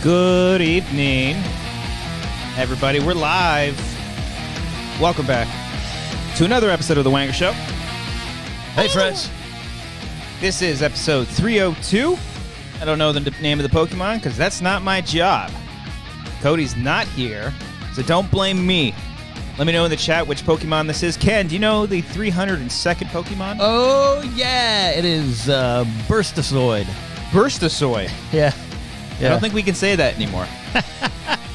Good evening, everybody. We're live. Welcome back to another episode of the Wanger Show. Hey, friends. This is episode 302. I don't know the name of the Pokemon because that's not my job. Cody's not here, so don't blame me. Let me know in the chat which Pokemon this is. Ken, do you know the 302nd Pokemon? Oh, yeah. It is Burstasoid. Burstasoid. Yeah. I don't think we can say that anymore.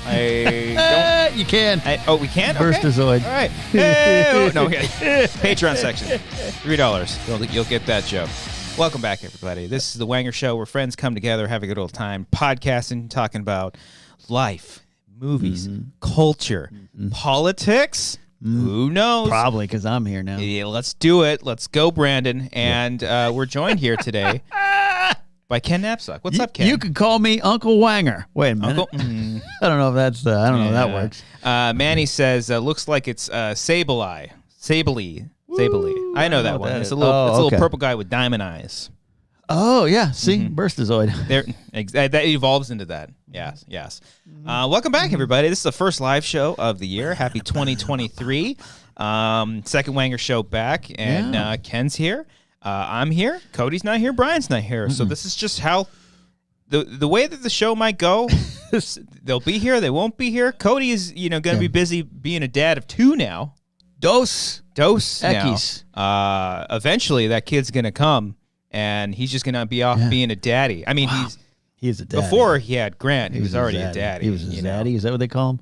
I don't. You can. We can? Burstasoid. Okay. All right. Hey, no, okay. Patreon section. $3. You'll get that joke. Welcome back, everybody. This is the Wanger Show where friends come together, have a good old time, podcasting, talking about life, movies, culture, politics. Who knows? Probably because I'm here now. Yeah, let's do it. Let's go, Brandon. And we're joined here today by Ken Napzok. What's up, Ken? You could call me Uncle Wanger. Wait a minute. I don't know if that's I don't know if that works. Manny says, looks like it's Sableye. Sableye. I know that one. It's a little purple guy with diamond eyes. Oh, yeah. See? Burstasoid. That evolves into that. Yes. Welcome back, everybody. This is the first live show of the year. Happy 2023. Second Wanger Show back. And Ken's here. I'm here. Cody's not here. Brian's not here. So this is just how the way that the show might go. They'll be here. They won't be here. Cody is, going to be busy being a dad of two now. Dos Ekis. Eventually, that kid's going to come, and he's just going to be off being a daddy. I mean, he's a daddy. Before he had Grant, he was already a daddy. He was a daddy. Is that what they call him?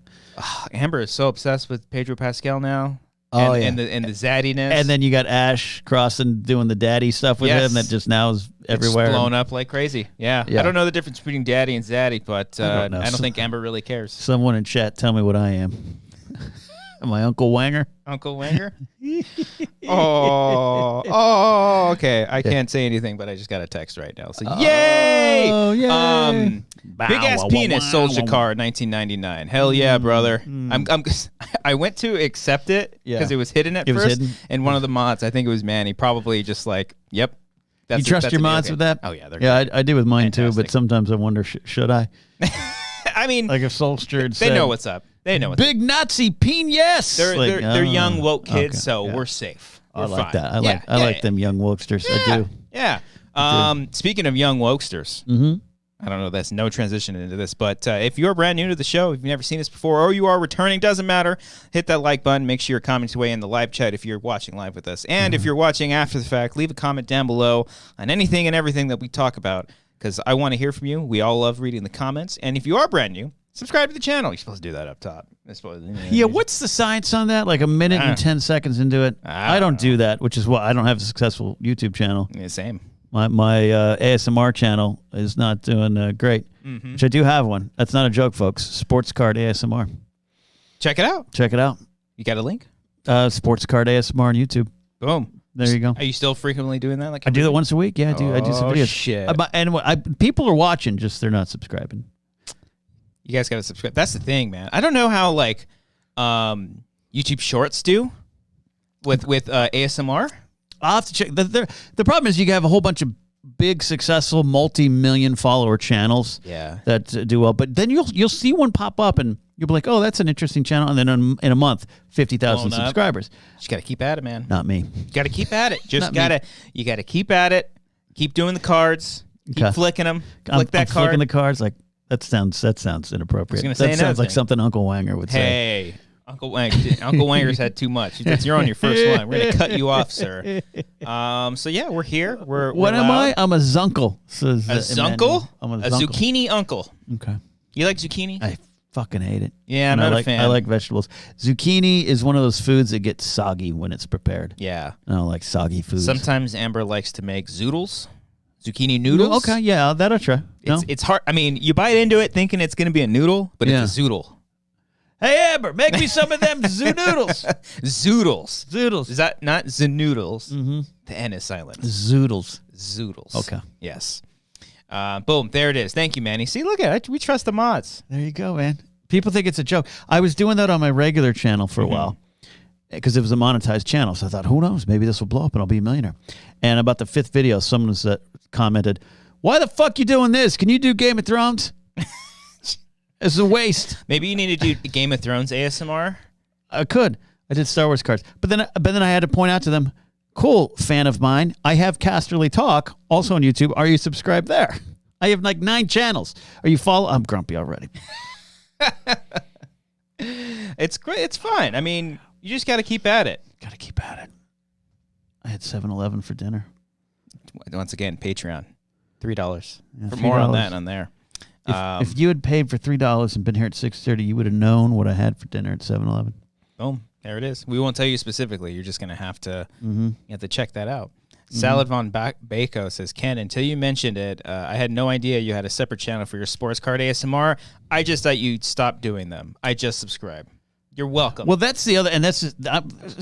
Amber is so obsessed with Pedro Pascal now. Oh, and the zaddiness. And then you got Ash crossing, doing the daddy stuff with him that just now is everywhere. It's blown up like crazy. Yeah. I don't know the difference between daddy and zaddy, but I don't think Amber really cares. Someone in chat tell me what I am. Am I Uncle Wanger? Uncle Wanger? Oh, okay. I can't say anything, but I just got a text right now. So, yay! Oh, yay! Big ass penis sold Jakar 1999. Hell yeah, brother. I went to accept it because it was hidden at first. And one of the mods, I think it was Manny, probably just like, yep. You trust your mods with that? Oh, yeah. I do with mine too, but sometimes I wonder, should I? I mean, like if Solskjaer said, they know what's up. They know what's big Nazi peen, yes. They're young woke kids, so we're safe. I like that. I like them young wokesters. I do. Yeah. Speaking of young wokesters, I don't know. That's no transition into this, but if you're brand new to the show, if you've never seen us before, or you are returning, doesn't matter. Hit that like button. Make sure you're commenting away in the live chat if you're watching live with us, and if you're watching after the fact, leave a comment down below on anything and everything that we talk about, because I want to hear from you. We all love reading the comments, and if you are brand new, subscribe to the channel. You're supposed to do that up top. What's the science on that? Like a minute and 10 seconds into it? I don't do that, which is why I don't have a successful YouTube channel. Yeah, same. My ASMR channel is not doing great, which I do have one. That's not a joke, folks. Sports Card ASMR. Check it out. You got a link? Sports Card ASMR on YouTube. Boom. There you go. Are you still frequently doing that? I do that once a week. Yeah, I do. I do some videos. Shit. People are watching, just they're not subscribing. You guys got to subscribe. That's the thing, man. I don't know how YouTube Shorts do with ASMR. I'll have to check. The problem is you have a whole bunch of big, successful, multi-million follower channels that do well. But then you'll see one pop up and you'll be like, oh, that's an interesting channel. And then in a month, 50,000 subscribers. Just got to keep at it, man. Not me. You got to keep at it. You got to keep at it. Keep doing the cards. Keep flicking them. Flicking the cards like. That sounds inappropriate. That sounds like something Uncle Wanger would say. Hey, Uncle Wanger's had too much. You're on your first line. We're gonna cut you off, sir. So yeah, we're here. What am I? I'm a zuncle. A zuncle? I'm a zucchini uncle. Okay. You like zucchini? I fucking hate it. Yeah, I'm not a fan. I like vegetables. Zucchini is one of those foods that gets soggy when it's prepared. Yeah. I don't like soggy foods. Sometimes Amber likes to make zoodles. Zucchini noodles. Okay, yeah, that I'll try. It's hard. I mean, you bite into it thinking it's going to be a noodle, but it's a zoodle. Hey, Amber, make me some of them zoodles. Zoodles. Is that not zanoodles? The N is silent. Zoodles. Okay. Yes. Boom. There it is. Thank you, Manny. See, look at it. We trust the mods. There you go, man. People think it's a joke. I was doing that on my regular channel for a while. because it was a monetized channel. So I thought, who knows? Maybe this will blow up and I'll be a millionaire. And about the fifth video, someone commented, "Why the fuck you doing this? Can you do Game of Thrones?" It's a waste. Maybe you need to do Game of Thrones ASMR. I could. I did Star Wars cards. But then I had to point out to them, cool, fan of mine, I have Casterly Talk, also on YouTube. Are you subscribed there? I have like 9 channels. Are you follow? I'm grumpy already. It's great. It's fine. I mean, you just got to keep at it. Got to keep at it. I had 7-Eleven for dinner. Once again, Patreon, $3. Yeah, for more on that on there. If you had paid for $3 and been here at 6:30, you would have known what I had for dinner at 7-Eleven. Boom. There it is. We won't tell you specifically. You're just going to have to you have to check that out. Salad Von Bako says, Ken, until you mentioned it, I had no idea you had a separate channel for your sports card ASMR. I just thought you'd stop doing them. I just subscribed. You're welcome. Well, that's the other, and that's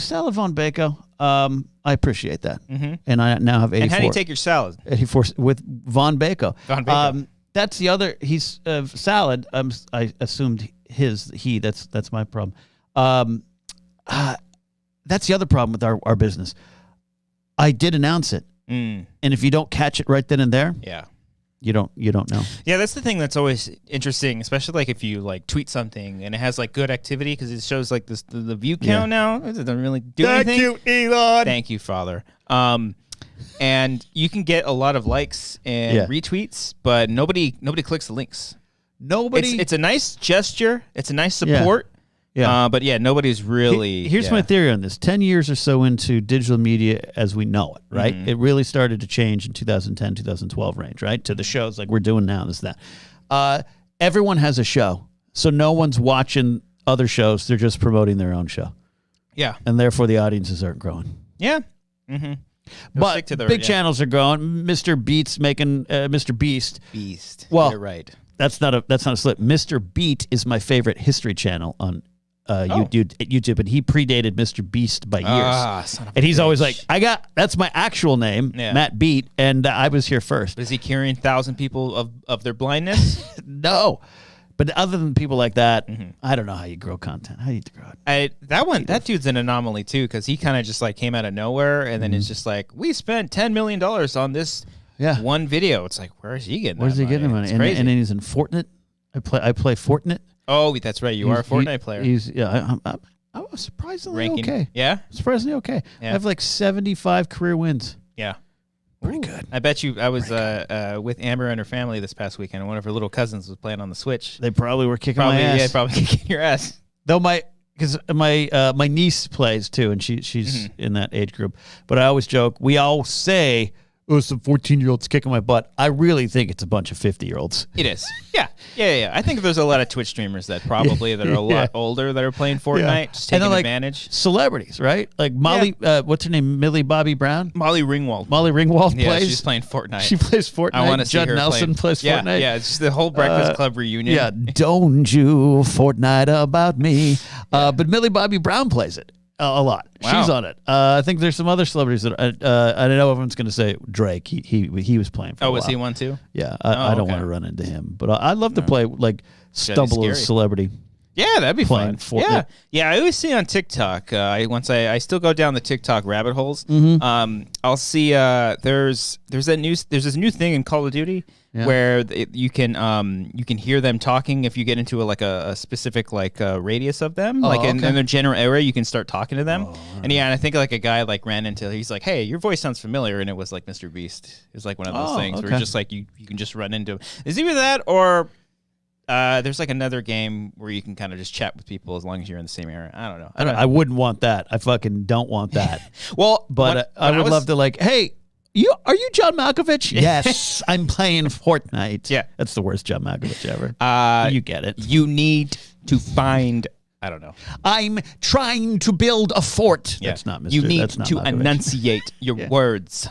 Salad Von Bako. I appreciate that. And I now have 84. And how do you take your salad? 84 with Von Bako. Von Bako. That's the other. He's salad. I assumed he. That's my problem. That's the other problem with our business. I did announce it, and if you don't catch it right then and there, you don't know. Yeah, that's the thing that's always interesting, especially like if you like tweet something and it has like good activity because it shows like this the view count now. It doesn't really do anything. Thank you, Elon. Thank you, Father. And you can get a lot of likes and retweets, but nobody clicks the links. Nobody. It's a nice gesture. It's a nice support. Yeah. But yeah, nobody's really. Here's my theory on this. 10 years or so into digital media as we know it, right? It really started to change in 2010, 2012 range, right? To the shows like we're doing now, this, that. Everyone has a show. So no one's watching other shows. They're just promoting their own show. Yeah. And therefore the audiences aren't growing. Yeah. But big channels are growing. Mr. Beat's making Mr. Beast. Well, you're right. That's not a slip. Mr. Beat is my favorite history channel on YouTube, and he predated Mr. Beast by years. And he's always like, that's my actual name, Matt Beat, and I was here first. But is he curing 1,000 people of their blindness? No. But other than people like that, I don't know how you grow content. How do you grow it? That dude's an anomaly too, because he kind of just like came out of nowhere, and then it's just like, we spent $10 million on this one video. It's like, where is he getting? Where's he getting money? And then he's in Fortnit. I play Fortnit. Oh, that's right. You are a Fortnite player. I was surprisingly okay. Yeah? Surprisingly okay. Yeah. I have like 75 career wins. Yeah. Pretty good. I bet you I was with Amber and her family this past weekend, and one of her little cousins was playing on the Switch. They probably were kicking my ass. Yeah, probably kicking your ass. Though because my niece plays too, and she's in that age group. But I always joke, we all say, oh, some 14-year-olds kicking my butt. I really think it's a bunch of 50-year-olds. It is. Yeah. I think there's a lot of Twitch streamers that are a lot older that are playing Fortnite, just taking advantage. Celebrities, right? Like Molly, what's her name? Millie Bobby Brown? Molly Ringwald. Plays. She's playing Fortnite. She plays Fortnite. I want to see Judd her Nelson plays Fortnite. Yeah, it's just the whole Breakfast Club reunion. Yeah, don't you Fortnite about me. But Millie Bobby Brown plays it. A lot. Wow. She's on it. I think there's some other celebrities that I know everyone's going to say Drake. He was playing for a while. Was he one too? Yeah. I don't want to run into him, but I'd love to play like stumble as a celebrity. Yeah, that'd be fun. Fortnite. Yeah. I always see on TikTok. I still go down the TikTok rabbit holes. I'll see. There's this new thing in Call of Duty where you can hear them talking if you get into a specific radius of them, in their general area. You can start talking to them, and I think like a guy ran into. He's like, "Hey, your voice sounds familiar," and it was like Mr. Beast. It was like one of those things where just like you can just run into him. It's either that or. There's like another game where you can kind of just chat with people as long as you're in the same area. I don't know. I wouldn't want that. I fucking don't want that. But I would love to hey, are you John Malkovich? Yes, I'm playing Fortnite. Yeah. That's the worst John Malkovich ever. You get it. You need to find... I don't know. I'm trying to build a fort. Yeah. That's not Mr. You need That's not to Malkovich. enunciate your words.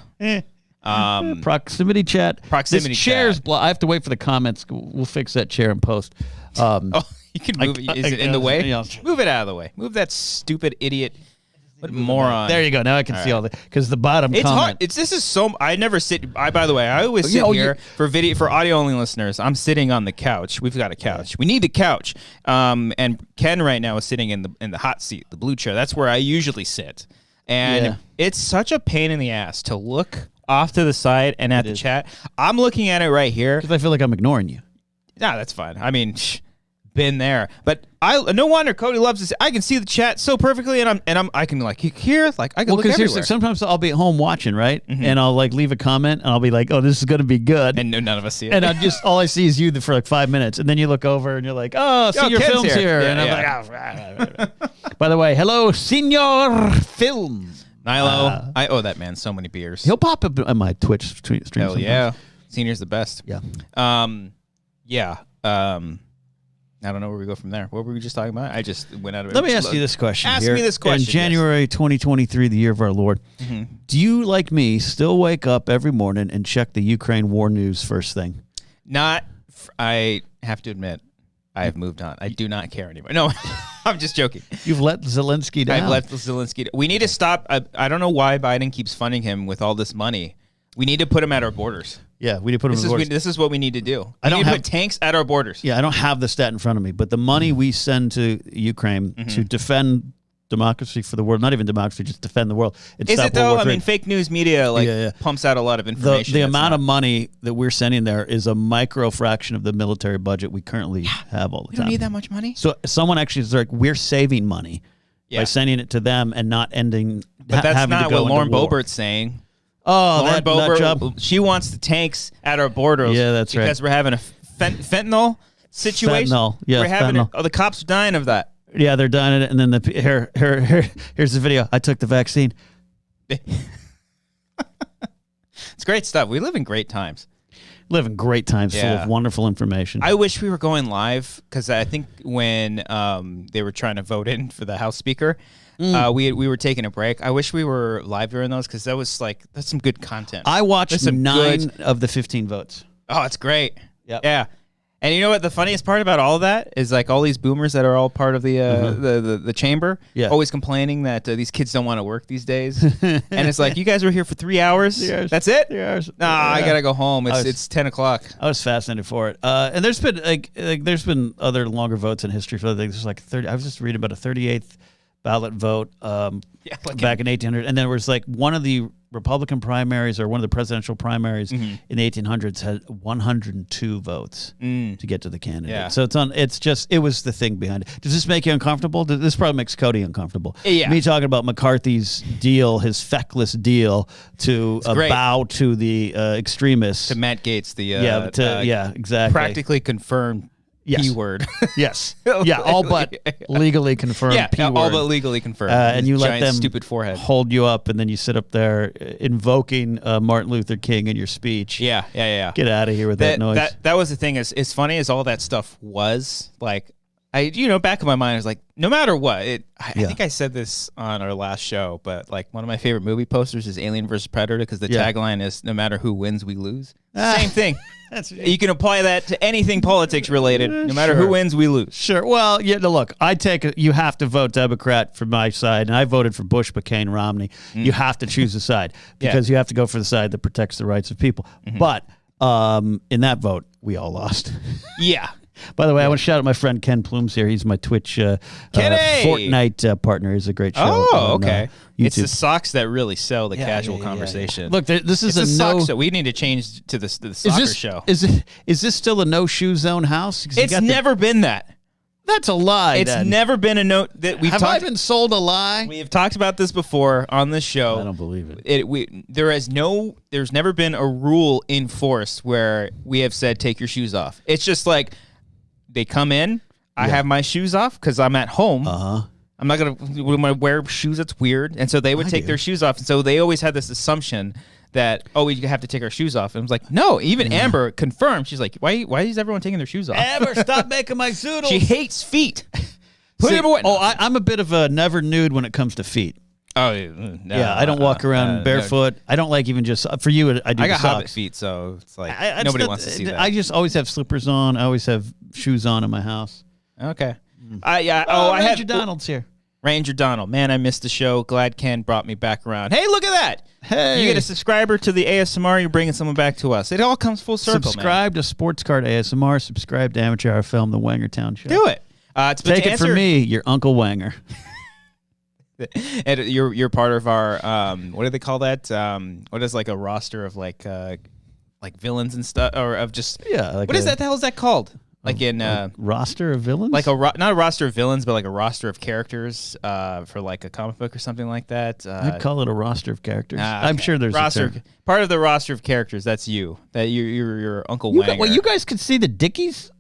Proximity chat. This chair's I have to wait for the comments. We'll fix that chair in post. You can move it. Is it in the way? Move it out of the way. Move that stupid idiot. What moron. There you go. Now I can see all the because the bottom it's comment. Hard. I never sit. By the way, I always sit here for audio only listeners. I'm sitting on the couch. We've got a couch. We need the couch. And Ken right now is sitting in the hot seat, the blue chair. That's where I usually sit. And it's such a pain in the ass to look off to the side and at the chat. I'm looking at it right here because I feel like I'm ignoring you. No, that's fine. I mean, been there. But no wonder Cody loves this. I can see the chat so perfectly, and I can like hear, like I can look everywhere. Sometimes I'll be at home watching, right, and I'll like leave a comment, and I'll be like, "Oh, this is going to be good," and none of us see it. And all I see is you for like 5 minutes, and then you look over and you're like, "Oh, see your film's here," yeah, and I'm like, "Oh." By the way, hello, Senior Film. Nilo, I owe that man so many beers. He'll pop up on my Twitch stream. Hell sometimes. yeah, Senior's the best. Yeah. I don't know where we go from there. What were we just talking about? I just went out of it. Let me ask you this question. Ask me this question. In January 2023, the year of our Lord, do you, like me, still wake up every morning and check the Ukraine war news first thing? I have to admit, I have moved on. I do not care anymore. No, I'm just joking. You've let Zelensky down. I've let Zelensky down. We need to stop. I don't know why Biden keeps funding him with all this money. We need to put him at our borders. Yeah, we need to put him at our borders. This is what we need to do. We need to put tanks at our borders. Yeah, I don't have the stat in front of me, but the money we send to Ukraine to defend democracy for the world, not even democracy, just defend the world. Is it though? I mean, fake news media pumps out a lot of information. The amount of money that we're sending there is a micro fraction of the military budget we currently have all the time. We don't need that much money. So someone actually is like, we're saving money by sending it to them and not ending. But that's not what Lauren Boebert's saying. Oh, Lauren Boebert, she wants the tanks at our borders. Yeah, that's right. Because we're having a fentanyl situation. Yeah, we're having the cops are dying of that. Yeah, they're dying of it. And then here's the video. I took the vaccine. It's great stuff. We live in great times. Live in great times full of wonderful information. I wish we were going live because I think when they were trying to vote in for the House Speaker, we were taking a break. I wish we were live during those because that's some good content. I watched 9 of the 15 votes. Oh, it's great. Yep. Yeah. And you know what the funniest part about all of that is, like, all these boomers that are all part of the chamber always complaining that these kids don't want to work these days. And it's like, you guys were here for 3 hours? That's it? 3 hours. Nah, I got to go home. It's 10 o'clock. I was fascinated for it. And there's been there's been other longer votes in history for other things. There's like 30. I was just reading about a 38th ballot vote back in 1800. And then there was like one of the Republican primaries or one of the presidential primaries in the 1800s had 102 votes to get to the candidate. Yeah. So it was the thing behind it. Does this make you uncomfortable? This probably makes Cody uncomfortable. Yeah. Me talking about McCarthy's deal, his feckless deal to bow to the extremists. To Matt Gaetz, exactly. Practically confirmed P-word. Yes. Yeah, all but legally confirmed P-word. All but legally confirmed. And you let them stupid forehead hold you up, and then you sit up there invoking Martin Luther King in your speech. Yeah. Get out of here with that noise. That was the thing. As funny as all that stuff was, like, back in my mind, I was like, no matter what, I think I said this on our last show, but like one of my favorite movie posters is Alien vs. Predator because the tagline is, no matter who wins, we lose. Same thing. You can apply that to anything politics related. No matter who wins, we lose. Sure. Well, look, you have to vote Democrat for my side, and I voted for Bush, McCain, Romney. You have to choose a side because you have to go for the side that protects the rights of people. But in that vote, we all lost. Yeah. By the way, I want to shout out my friend Ken Plumes here. He's my Twitch Fortnite partner. He's a great show. Oh, okay. It's the socks that really sell the casual conversation. Yeah. Look, this is a no. So we need to change to the soccer show. Is this still a no shoe zone house? It's never been that. That's a lie. It's never been a note that we've. Have I been sold a lie? We have talked about this before on this show. I don't believe it. There's never been a rule enforced where we have said take your shoes off. It's just like. They come in. I have my shoes off because I'm at home. I'm not gonna wear shoes. That's weird. And so they would take their shoes off. And so they always had this assumption that we have to take our shoes off. And I was like, no. Even Amber confirmed. She's like, why is everyone taking their shoes off? Amber, stop making my zoodles. She hates feet. Put them away. I'm a bit of a never nude when it comes to feet. Oh no, yeah, I don't walk around barefoot. No. I don't like even just for you. I do. I got socks. Hobbit feet, so it's like nobody wants to see that. I just always have slippers on. I always have shoes on in my house. Okay. Ranger Donald's here. Ranger Donald, man, I missed the show. Glad Ken brought me back around. Hey, look at that! Hey, you get a subscriber to the ASMR. You're bringing someone back to us. It all comes full circle. Subscribe to Sports Card ASMR. Subscribe to Amateur Hour Film, the Wanger Town Show. Do it. Take it from me, your Uncle Wanger. And you're part of our what do they call that? What is like a roster of like villains and stuff, or of just like what is that? The hell is that called? Like in roster of villains, like not a roster of villains, but like a roster of characters for like a comic book or something like that. I'd call it a roster of characters. Okay. I'm sure there's roster. a term. Part of the roster of characters. That's you. That you're your Uncle Wanger. Well, you guys could see the Dickies.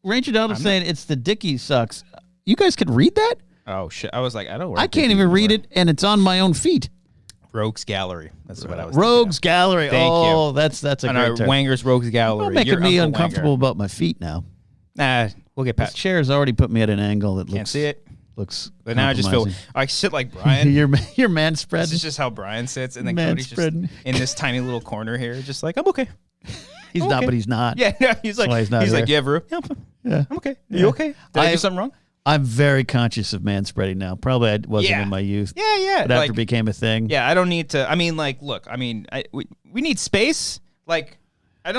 Ranger Delta saying it's the Dickies sucks. You guys could read that? Oh shit! I was like, I don't. I can't even read it, and it's on my own feet. Rogues Gallery. That's what I was. Rogues Gallery. Thank you. You. That's a great term. Wanger's Rogues Gallery. You're making me uncomfortable about my feet now. Nah, we'll get past. This chair's already put me at an angle that Can't see it. Looks. But now I just feel I sit like Brian. you're man spreading. This is just how Brian sits, and then Cody's just in this tiny little corner here, just like I'm okay. He's not, but he's not. Yeah, no, he's like you have room? Yeah, I'm okay. Are you okay? Did I do something wrong? I'm very conscious of man spreading now. Probably I wasn't in my youth. Yeah. But after it became a thing. Yeah, I don't need to. I mean, like, look. I mean, we need space. Like, I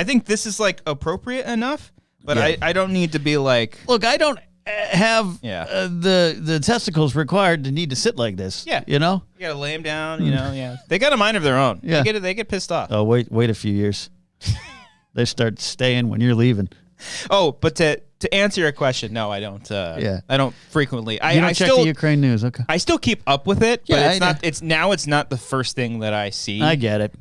think this is like appropriate enough, but I don't need to be like. Look, I don't have the testicles required to need to sit like this. Yeah, you know. You gotta lay them down. You know. Yeah, they got a mind of their own. Yeah, they get pissed off. Oh, wait a few years. They start staying when you're leaving. Oh, but to answer your question, no, I don't. I don't frequently. You don't check the Ukraine news, okay? I still keep up with it, but it's not. It's not the first thing that I see. I get it.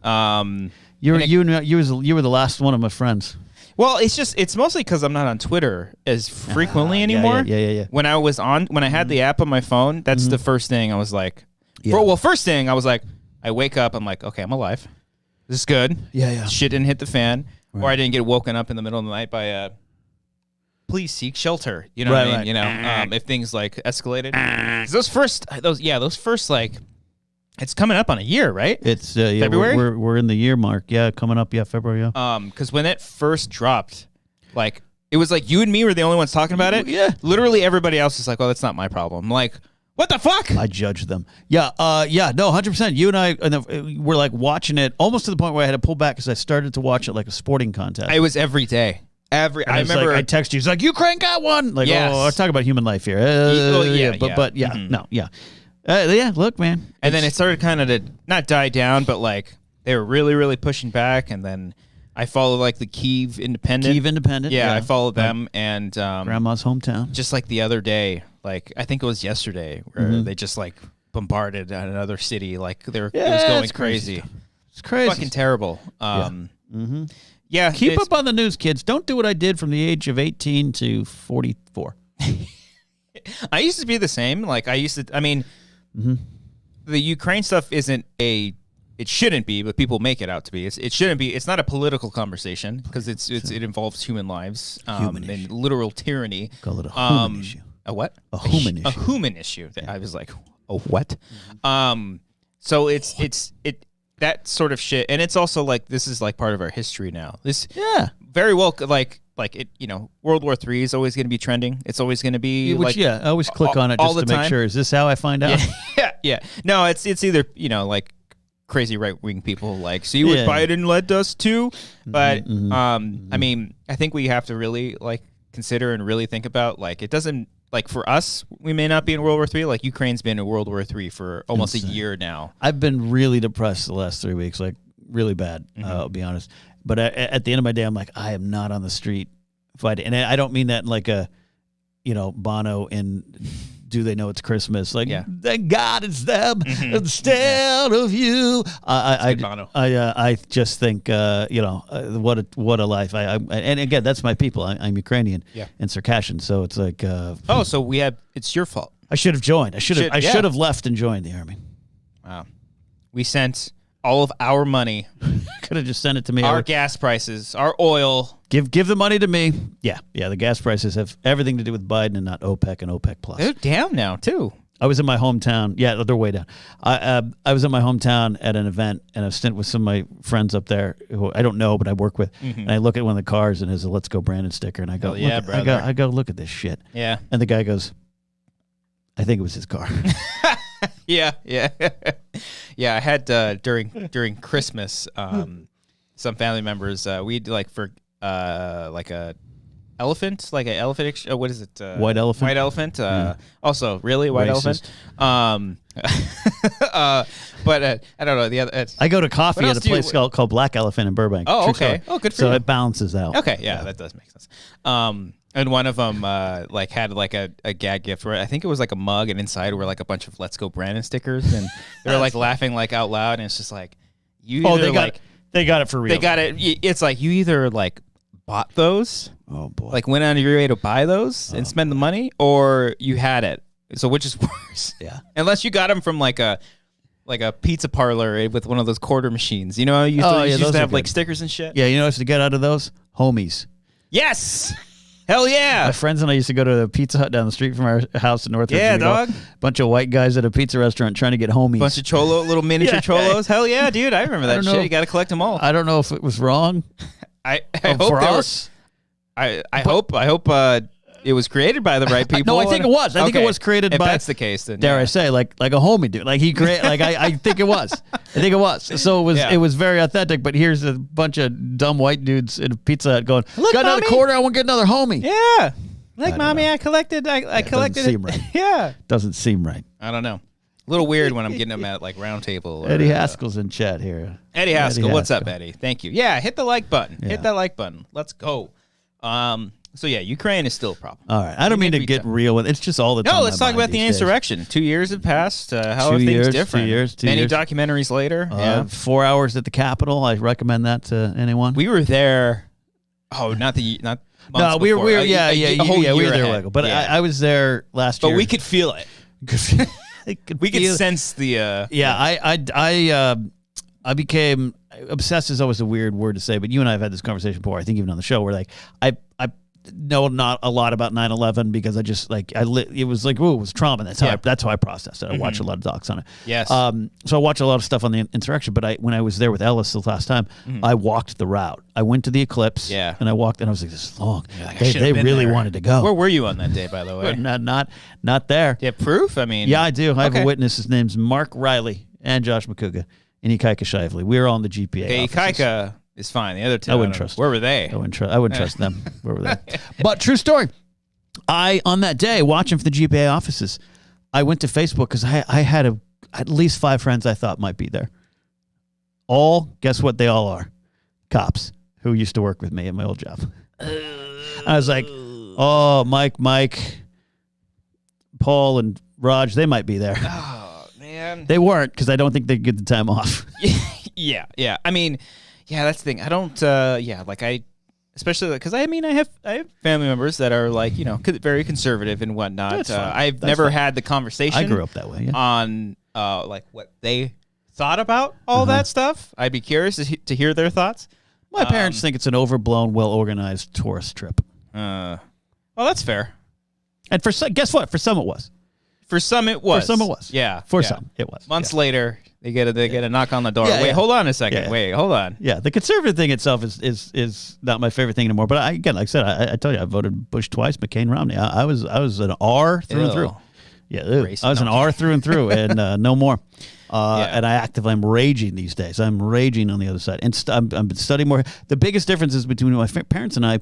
You were the last one of my friends. Well, it's mostly because I'm not on Twitter as frequently anymore. Yeah. When I had the app on my phone, that's the first thing I was like. Well, first thing I was like, I wake up, I'm like, okay, I'm alive. This is good. Yeah. Shit didn't hit the fan. Or I didn't get woken up in the middle of the night by please seek shelter. You know what I mean? Right. You know, if things like escalated. Those first like, it's coming up on a year, right? It's February. We're in the year mark. Yeah, coming up. Yeah, February. Yeah. Because when it first dropped, like it was like you and me were the only ones talking about it. Yeah. Literally everybody else is like, "Well, that's not my problem." I'm like, what the fuck? I judge them. Yeah, no, 100%. You and I were like watching it almost to the point where I had to pull back because I started to watch it like a sporting contest. It was every day. I remember. I text you. He's like, Ukraine got one. Like, I'm talking about human life here. Look, man. And then it started kind of to not die down, but like they were really, really pushing back. And then I followed like the Kyiv Independent. Yeah, I followed them and Grandma's hometown. Just like the other day. Like I think it was yesterday where they just like bombarded another city. Like it was going crazy. It's crazy. Fucking terrible. Yeah. Keep up on the news, kids. Don't do what I did from the age of 18 to 44. I used to be the same. Like I mean, the Ukraine stuff it shouldn't be, but people make it out to be. It shouldn't be. It's not a political conversation because it involves human lives and literal tyranny. Call it a human issue. A what? A human issue. A human issue. I was like, a what? So it's that sort of shit, and it's also like this is like part of our history now. This very well like it. You know, World War III is always going to be trending. It's always going to be I always click on it just to make sure. Is this how I find out? Yeah. No, it's either like crazy right wing people like see what Biden led us to, but I mean I think we have to really like consider and really think about like it doesn't. Like for us, we may not be in World War III. Like Ukraine's been in World War III for almost a year now. I've been really depressed the last 3 weeks, like really bad. I'll be honest. But at the end of my day, I'm like, I am not on the street fighting, and I don't mean that in like a, Bono in Do They Know It's Christmas? Like, thank God it's them instead of you. I just think, what a life. And again, that's my people. I'm Ukrainian and Circassian, so it's like. So it's your fault. I should have joined. I should have left and joined the army. Wow. We sent all of our money. Could have just sent it to me. Our gas prices, our oil. Give the money to me. Yeah. The gas prices have everything to do with Biden and not OPEC and OPEC Plus. They're down now too. I was in my hometown. Yeah, they're way down. I was in my hometown at an event and a stint with some of my friends up there who I don't know, but I work with. And I look at one of the cars and there's a "Let's Go Brandon" sticker, and I go, I go, look at this shit. Yeah. And the guy goes, I think it was his car. Yeah. I had during Christmas, some family members we'd like for like a elephant, like an elephant. What is it? White elephant. White elephant. Also, really white Racist. elephant. But I don't know the other. I go to coffee at a place called Black Elephant in Burbank. Oh, True okay. story. Oh, good for so you. it balances out. Okay, yeah, that does make sense. And one of them like had like a gag gift where I think it was like a mug, and inside were like a bunch of Let's Go Brandon stickers, and they were like laughing like out loud, and it's just like you. Oh, they got it for real. They got it. It's like you either like bought those. Oh boy! Like went out of your way to buy those and spend the money, or you had it. So which is worse? Yeah. Unless you got them from like a pizza parlor with one of those quarter machines. You know, you used to have like stickers and shit. Yeah, you know what to get out of those? Homies. Yes. Hell yeah. My friends and I used to go to a Pizza Hut down the street from our house in Northridge. Yeah, dog. Bunch of white guys at a pizza restaurant trying to get homies. Bunch of little miniature cholos. Hell yeah, dude. I remember that shit. You got to collect them all. I don't know if it was wrong. I hope for us. I hope it was created by the right people. No, I think it was. I think it was created if by. That's the case, then dare I say, like a homie dude. Like he created. Like I think it was. I think it was. So it was very authentic. But here's a bunch of dumb white dudes in a Pizza Hut going, "Look, got another quarter. I want to get another homie." Yeah. Like, mommy, I collected. I collected. Doesn't seem right. Yeah. Doesn't seem right. I don't know. A little weird when I'm getting them at like round table. Eddie Haskell's in chat here. Eddie Haskell, what's up, Eddie? Thank you. Yeah, hit the like button. Yeah. Hit that like button. Let's go. So yeah, Ukraine is still a problem. All right, I don't mean to get real with it. It's just all the time. No, let's talk about the insurrection. 2 years have passed. How are things different? 2 years. Many documentaries later. 4 hours at the Capitol. I recommend that to anyone. We were there. Oh, not. No, we were. Yeah, we were there. Ahead. But I was there last year. But we could feel it. We could sense the. I became obsessed. Is always a weird word to say, but you and I have had this conversation before. I think even on the show, where like I know not a lot about 9/11 because I just like it was like, oh, it was trauma. That's how I processed it. I watched a lot of docs on it. Yes. So I watched a lot of stuff on the insurrection. But when I was there with Ellis the last time, I walked the route. I went to the eclipse. Yeah. And I walked, and I was like, this is long. Like, they really wanted to go. Where were you on that day, by the way? not there. Do you have proof? I mean, yeah, I do. I have a witness. His name's Mark Riley and Josh McCouga and Ikaika Shively. We were all in the GPA. Okay, Ikaika is fine. The other two, I wouldn't trust. Where were they? I wouldn't trust them. Where were they? But true story. On that day, watching for the GPA offices, I went to Facebook because I had at least 5 friends I thought might be there. Guess what they all are? Cops who used to work with me at my old job. I was like, oh, Mike, Paul, and Raj, they might be there. Oh, man. They weren't because I don't think they'd get the time off. Yeah. I mean, yeah, that's the thing. I don't, especially because I have family members that are like, very conservative and whatnot. I've never had the conversation. I grew up that way, yeah. On like what they thought about all that stuff. I'd be curious to hear their thoughts. My parents think it's an overblown, well-organized tourist trip. Well, that's fair. And guess what? For some it was. For some it was. Yeah. Some it was. Months later, they get a knock on the door. Wait, hold on a second. Yeah. Wait, hold on. Yeah, the conservative thing itself is not my favorite thing anymore. But again, like I said, I told you I voted Bush twice, McCain, Romney. I was an R through and through. Yeah, I was an R through and through, and no more. And I'm raging these days. I'm raging on the other side, and I'm studying more. The biggest difference is between my parents and I.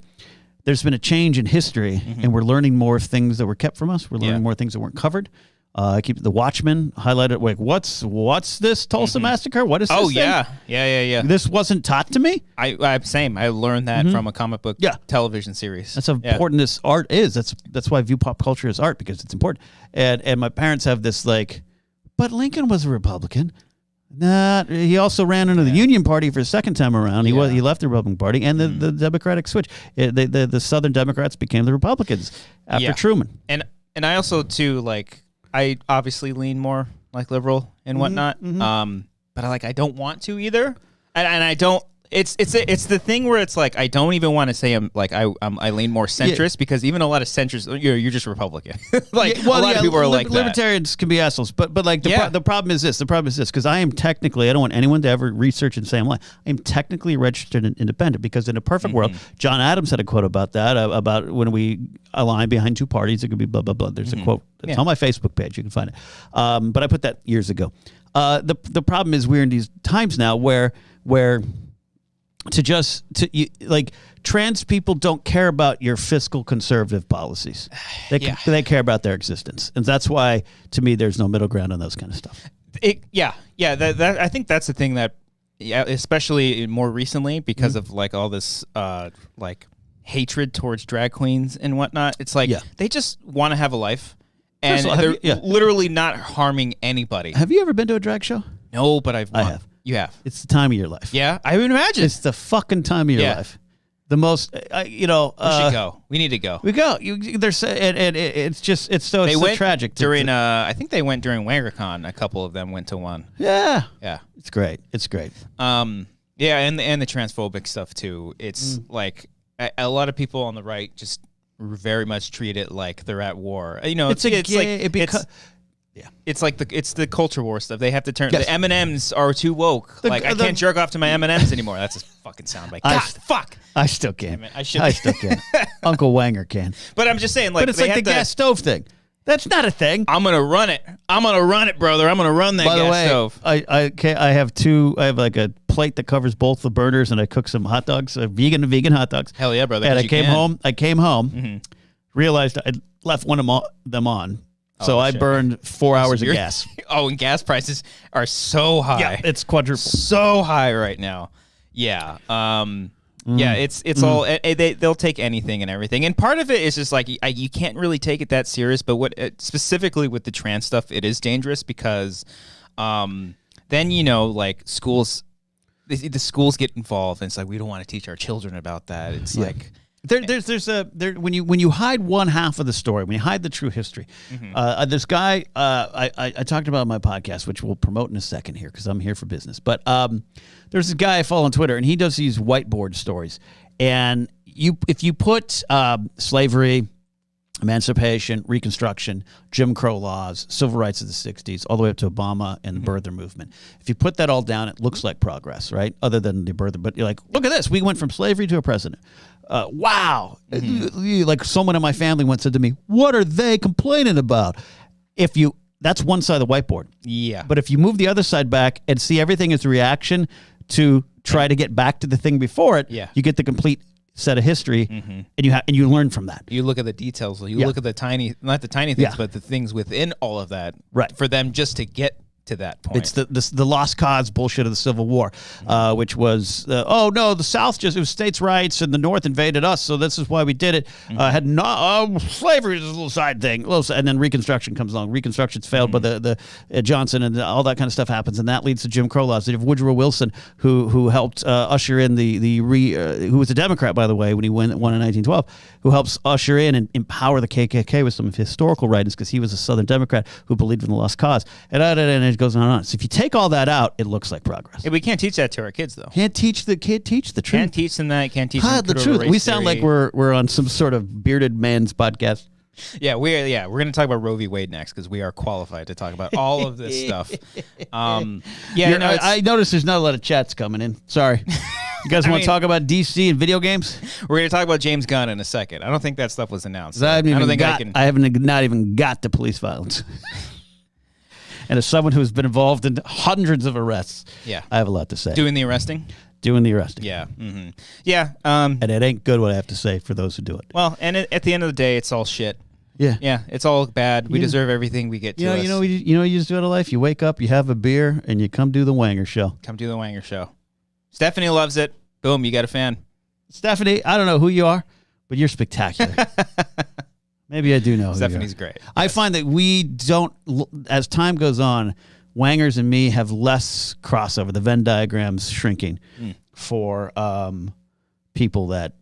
There's been a change in history, and we're learning more things that were kept from us. We're learning more things that weren't covered. I keep the Watchmen highlighted. Like, what's this Tulsa massacre? What is this? Oh yeah. This wasn't taught to me. I same. I learned that from a comic book television series. That's how important this art is. That's why I view pop culture as art, because it's important. And my parents have this like, but Lincoln was a Republican. He also ran into the Union Party for a second time around. He left the Republican Party, and the Democratic switch. The Southern Democrats became the Republicans after Truman. And I also too like. I obviously lean more like liberal and whatnot, but I don't want to either, and I don't. It's the thing where it's like I don't even want to say I lean more centrist because even a lot of centrists you're just Republican. A lot of people are like that. Libertarians can be assholes, but like the problem is this. The problem is this because I am technically I don't want anyone to ever research and say I'm lying. I am technically registered and independent because in a perfect world, John Adams had a quote about that about when we align behind two parties, it could be blah blah blah. There's a quote. It's on my Facebook page. You can find it. But I put that years ago. The problem is we're in these times now where like trans people don't care about your fiscal conservative policies. They care about their existence, and that's why to me there's no middle ground on those kind of stuff. That I think that's the thing that, especially more recently because of like all this like hatred towards drag queens and whatnot. It's like they just want to have a life, and they're literally not harming anybody. Have you ever been to a drag show? No, but I have. You have. It's the time of your life. Yeah, I would imagine. It's the fucking time of your life. The most, we should go. We need to go. We go. It's so tragic. During, I think they went during WangerCon. A couple of them went to one. Yeah. Yeah. It's great. It's great. And the transphobic stuff too. It's like a lot of people on the right just very much treat it like they're at war. It's like the culture war stuff. They have to turn the M&Ms are too woke. I can't jerk off to my M&Ms anymore. That's a fucking soundbite. Fuck. I still can. I still can. Uncle Wanger can. But I'm just saying, like, but it's like the gas stove thing. That's not a thing. I'm gonna run it. I'm gonna run it, brother. I'm gonna run that gas stove. I have two. I have like a plate that covers both the burners, and I cook some hot dogs, vegan hot dogs. Hell yeah, brother. And I came home, realized I left one of them on. So I burned 4 hours of gas. And gas prices are so high. Yeah, it's quadruple. So high right now. Yeah. It's all they'll take anything and everything. And part of it is just like you can't really take it that serious. But specifically with the trans stuff, it is dangerous because then like schools, the schools get involved, and it's like we don't want to teach our children about that. It's like. When you hide one half of the story, when you hide the true history, this guy I talked about on my podcast, which we'll promote in a second here because I'm here for business. But there's this guy I follow on Twitter, and he does these whiteboard stories. And if you put slavery, emancipation, Reconstruction, Jim Crow laws, civil rights of the 60s, all the way up to Obama and the birther movement. If you put that all down, it looks like progress, right? Other than the birther. But you're like, look at this. We went from slavery to a president. Wow. Like someone in my family once said to me, what are they complaining about? That's one side of the whiteboard. Yeah. But if you move the other side back and see everything as a reaction to try to get back to the thing before it, you get the complete set of history, and you learn from that. You look at the details. You look at not the tiny things, but the things within all of that. Right. For them just to get to that point. It's the lost cause bullshit of the Civil War, which was, the South it was states' rights and the North invaded us, so this is why we did it. Slavery is a little side thing. And then Reconstruction comes along. Reconstruction's failed, but the Johnson and all that kind of stuff happens, and that leads to Jim Crow laws. You have Woodrow Wilson, who helped usher in who was a Democrat, by the way, when he won in 1912, who helps usher in and empower the KKK with some of his historical writings because he was a Southern Democrat who believed in the lost cause. And it goes on and on. So if you take all that out, it looks like progress. Yeah, we can't teach that to our kids, though. Can't teach the truth. Can't teach them that. Can't teach them the truth. We sound like we're on some sort of bearded man's podcast. Yeah, we're going to talk about Roe v. Wade next because we are qualified to talk about all of this stuff. I noticed there's not a lot of chats coming in. Sorry. You guys want to talk about DC and video games? We're going to talk about James Gunn in a second. I don't think that stuff was announced. I haven't not even got to police violence. And as someone who's been involved in hundreds of arrests, I have a lot to say. Doing the arresting? Doing the arresting. Yeah. Yeah. And it ain't good what I have to say for those who do it. Well, and at the end of the day, it's all shit. Yeah. Yeah, it's all bad. We deserve everything we get to us. You know what you just do in life? You wake up, you have a beer, and you come do the Wanger Show. Come do the Wanger Show. Stephanie loves it. Boom, you got a fan. Stephanie, I don't know who you are, but you're spectacular. Maybe I do know. Stephanie's great. I find that we don't, as time goes on, Wangers and me have less crossover. The Venn diagram's shrinking for people that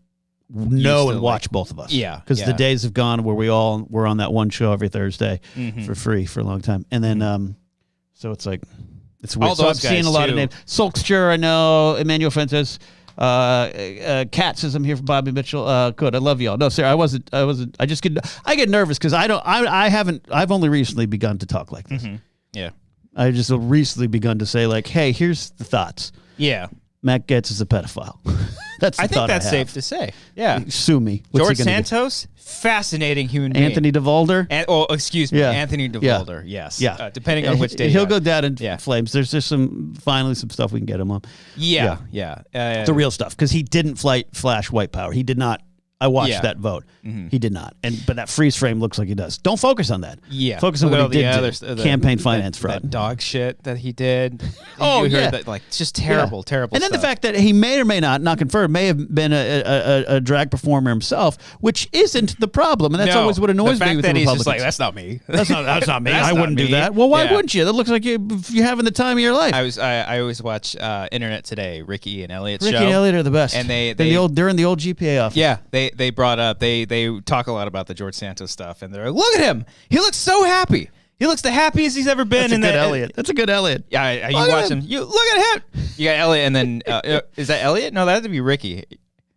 know and watch both of us. Yeah. Because the days have gone where we all were on that one show every Thursday for free for a long time. And then, so it's like, it's weird. So I'm seeing a lot of names. Solkster, I know. Emmanuel Fuentes. Kat says I'm here for Bobby Mitchell. Good, I love y'all. No, sir, I wasn't. I get nervous because I've only recently begun to talk like this. Yeah, I just recently begun to say like, hey, here's the thoughts. Yeah, Matt Gaetz is a pedophile. That's the I think thought that's have. safe to say. Yeah. Sue me. What's George he gonna do? Santos, fascinating human being. Anthony DeVolder. Excuse me, Anthony DeVolder. Yes. Yeah. Depending on which day. He'll go down in flames. There's just finally some stuff we can get him on. Yeah. The real stuff, because he didn't flash white power. He did not. I watched that vote. He did not. But that freeze frame looks like he does. Don't focus on that. Yeah. Focus on what he did. Campaign finance fraud. That dog shit that he did. Oh, you heard that, like, just terrible, terrible And then stuff. the fact that he may or may not confirmed, may have been a drag performer himself, which isn't the problem. And that's always what annoys me with the Republicans. He's just like, that's not me. That's not me. That's I wouldn't not do me. that. Well, why wouldn't you? That looks like you're having the time of your life. I always watch Internet Today, Ricky and Elliot's show. Ricky and Elliot are the best. And they're in the old GPA office. Yeah, they brought up, they talk a lot about the George Santos stuff, and they're like, look at him. He looks so happy. He looks the happiest he's ever been. That's a good Elliot. That's a good Elliot. Yeah, you watch him. You look at him. You got Elliot, and then is that Elliot? No, that'd be Ricky.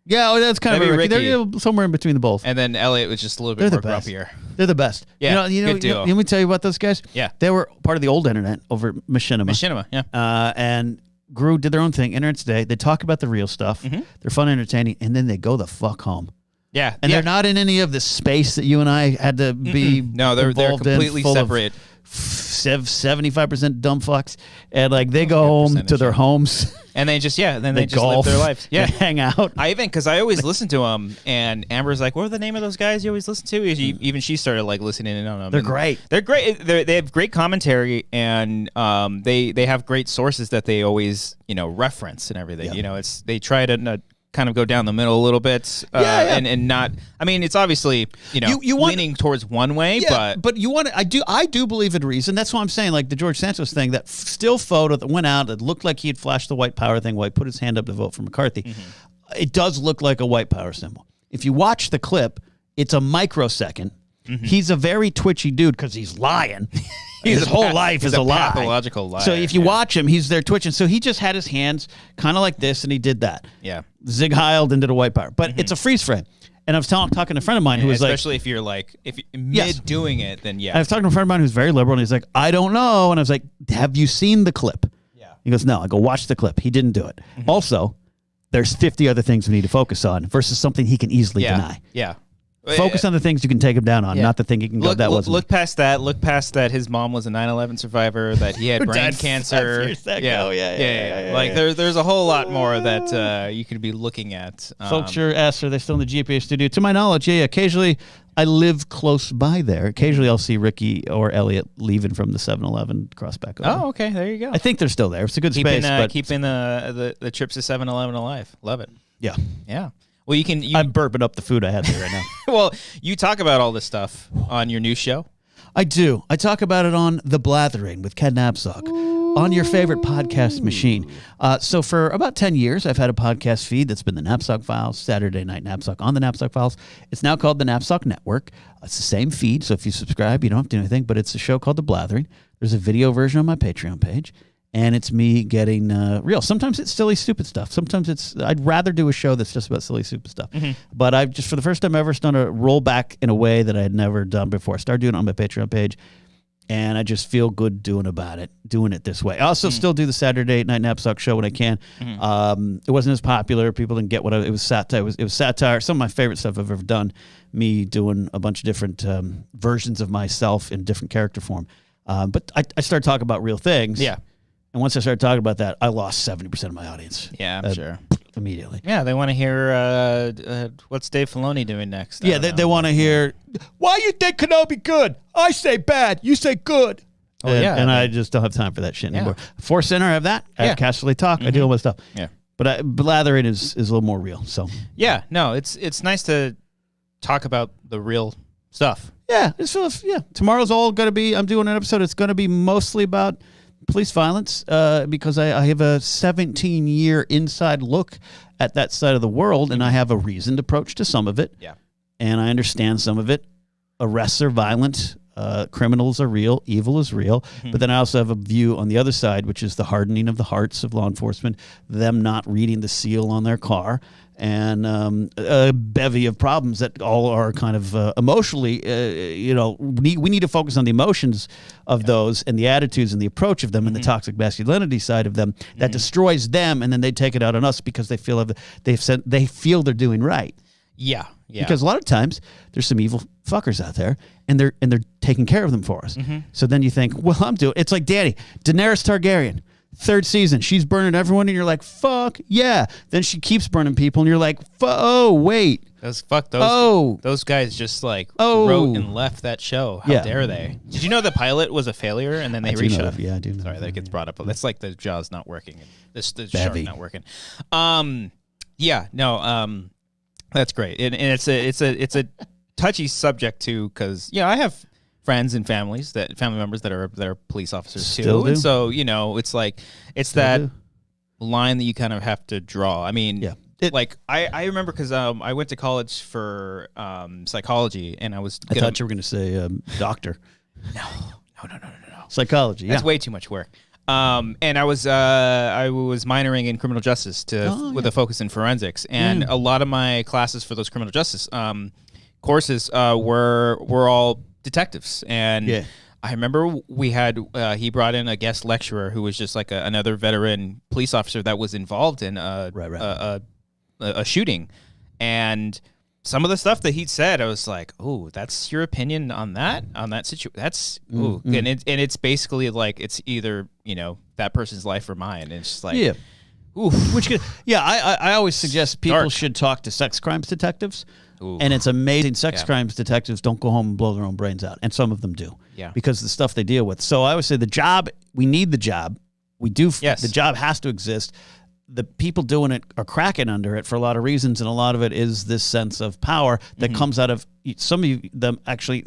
Yeah, that's kind of Ricky. They're somewhere in between the both. And then Elliot was just a little bit more grumpier. They're the best. Yeah, good duo. Let me tell you about those guys. Yeah, they were part of the old Internet over at Machinima. Machinima, yeah. And did their own thing. Internet Today. They talk about the real stuff. They're fun, entertaining, and then they go the fuck home. Yeah, and they're not in any of the space that you and I had to be. No, they're completely separate. 75% dumb fucks, and like they go home to their homes, and they just live their lives. Yeah, hang out. Because I always listen to them, and Amber's like, "What are the name of those guys you always listen to?" Even she started like listening in on them. They're great. They're great. They have great commentary, and they have great sources that they always reference and everything. Yeah. They try to kind of go down the middle a little bit, and not. I mean, it's obviously you leaning towards one way, but you want to. I do believe in reason. That's why I'm saying, like the George Santos thing, that still photo that went out that looked like he had flashed the white power thing while he put his hand up to vote for McCarthy. It does look like a white power symbol. If you watch the clip, it's a microsecond. He's a very twitchy dude because he's lying. His whole life is a lie. Pathological lie. So if you watch him, he's there twitching. So he just had his hands kind of like this, and he did that. Yeah. Zig Heiled and did a white power. But it's a freeze frame. And I was talking to a friend of mine who was especially if you're like, if mid doing it, then yeah. I was talking to a friend of mine who's very liberal, and he's like, I don't know. And I was like, have you seen the clip? Yeah. He goes, no. I go, watch the clip. He didn't do it. Also, there's 50 other things we need to focus on versus something he can easily deny. Yeah. Focus on the things you can take him down on, not the thing he can go, that wasn't. Look past that. Look past that his mom was a 9/11 survivor, that he had brain cancer. Yeah. Like there's a whole lot more that you could be looking at. Folks, your ass, are they still in the GPA studio? To my knowledge, occasionally I live close by there. Occasionally I'll see Ricky or Elliot leaving from the 7-Eleven cross back over. Oh, okay. There you go. I think they're still there. It's a good space. But keeping the trips to 7-Eleven alive. Love it. Yeah. Yeah. Well, I'm burping up the food I had there right now. Well, you talk about all this stuff on your new show. I do. I talk about it on The Blathering with Ken Napzok on your favorite podcast machine. So for about 10 years, I've had a podcast feed that's been the Napzok Files, Saturday Night Napzok on the Napzok Files. It's now called the Napzok Network. It's the same feed, so if you subscribe, you don't have to do anything, but it's a show called The Blathering. There's a video version on my Patreon page. And it's me getting real. Sometimes it's silly, stupid stuff. Sometimes I'd rather do a show that's just about silly, stupid stuff. But I've just, for the first time ever, done a rollback in a way that I had never done before. I started doing it on my Patreon page, and I just feel good doing it this way. I also still do the Saturday Night Napzok show when I can. It wasn't as popular. People didn't get it was satire. It was satire. Some of my favorite stuff I've ever done, me doing a bunch of different versions of myself in different character form. But I started talking about real things. Yeah. And once I started talking about that, I lost 70% of my audience. Yeah, I'm sure. Immediately. Yeah, they want to hear what's Dave Filoni doing next. Yeah, they want to hear, why you think Kenobi good? I say bad, you say good. Oh, and I just don't have time for that shit anymore. Force Center, I have that. I have Casterly Talk. I do all my stuff. Yeah. But Blathering is a little more real. So yeah, no, it's nice to talk about the real stuff. Yeah, tomorrow's all going to be, I'm doing an episode, it's going to be mostly about police violence, because I have a 17-year inside look at that side of the world, and I have a reasoned approach to some of it. Yeah. And I understand some of it. Arrests are violent. Criminals are real. Evil is real. But then I also have a view on the other side, which is the hardening of the hearts of law enforcement, them not reading the seal on their car, and a bevy of problems that all are kind of emotionally, we need to focus on the emotions of those and the attitudes and the approach of them and the toxic masculinity side of them that destroys them, and then they take it out on us because they feel they're doing right. Yeah. Because a lot of times there's some evil fuckers out there, and they're taking care of them for us. So then you think, well, it's like Daenerys Targaryen. 3rd season, she's burning everyone, and you're like, fuck yeah. Then she keeps burning people, and you're like, oh wait, those guys just wrote and left that show. How dare they? Did you know the pilot was a failure, and then they reshot? Yeah, I do know. Sorry, that gets brought up. That's like the Jaws not working, and the shark not working. That's great, and it's a touchy subject too, because I have friends and family members that are police officers too, and so it's like that line that you kind of have to draw. I mean, I remember because I went to college for psychology, and I thought you were going to say doctor. No. Psychology. That's way too much work. And I was minoring in criminal justice with a focus in forensics, and a lot of my classes for those criminal justice courses were all detectives, and I remember we had he brought in a guest lecturer who was just like another veteran police officer that was involved in a shooting, and some of the stuff that he said, I was like, "Oh, that's your opinion on that situation? That's and it's basically like it's either that person's life or mine." And it's just like, I always suggest people should talk to sex crimes detectives. Ooh. And it's amazing. Sex crimes detectives don't go home and blow their own brains out, and some of them do. Because the stuff they deal with. So I always say we need the job. We do. Yes. The job has to exist. The people doing it are cracking under it for a lot of reasons, and a lot of it is this sense of power that comes out of some of them. Actually,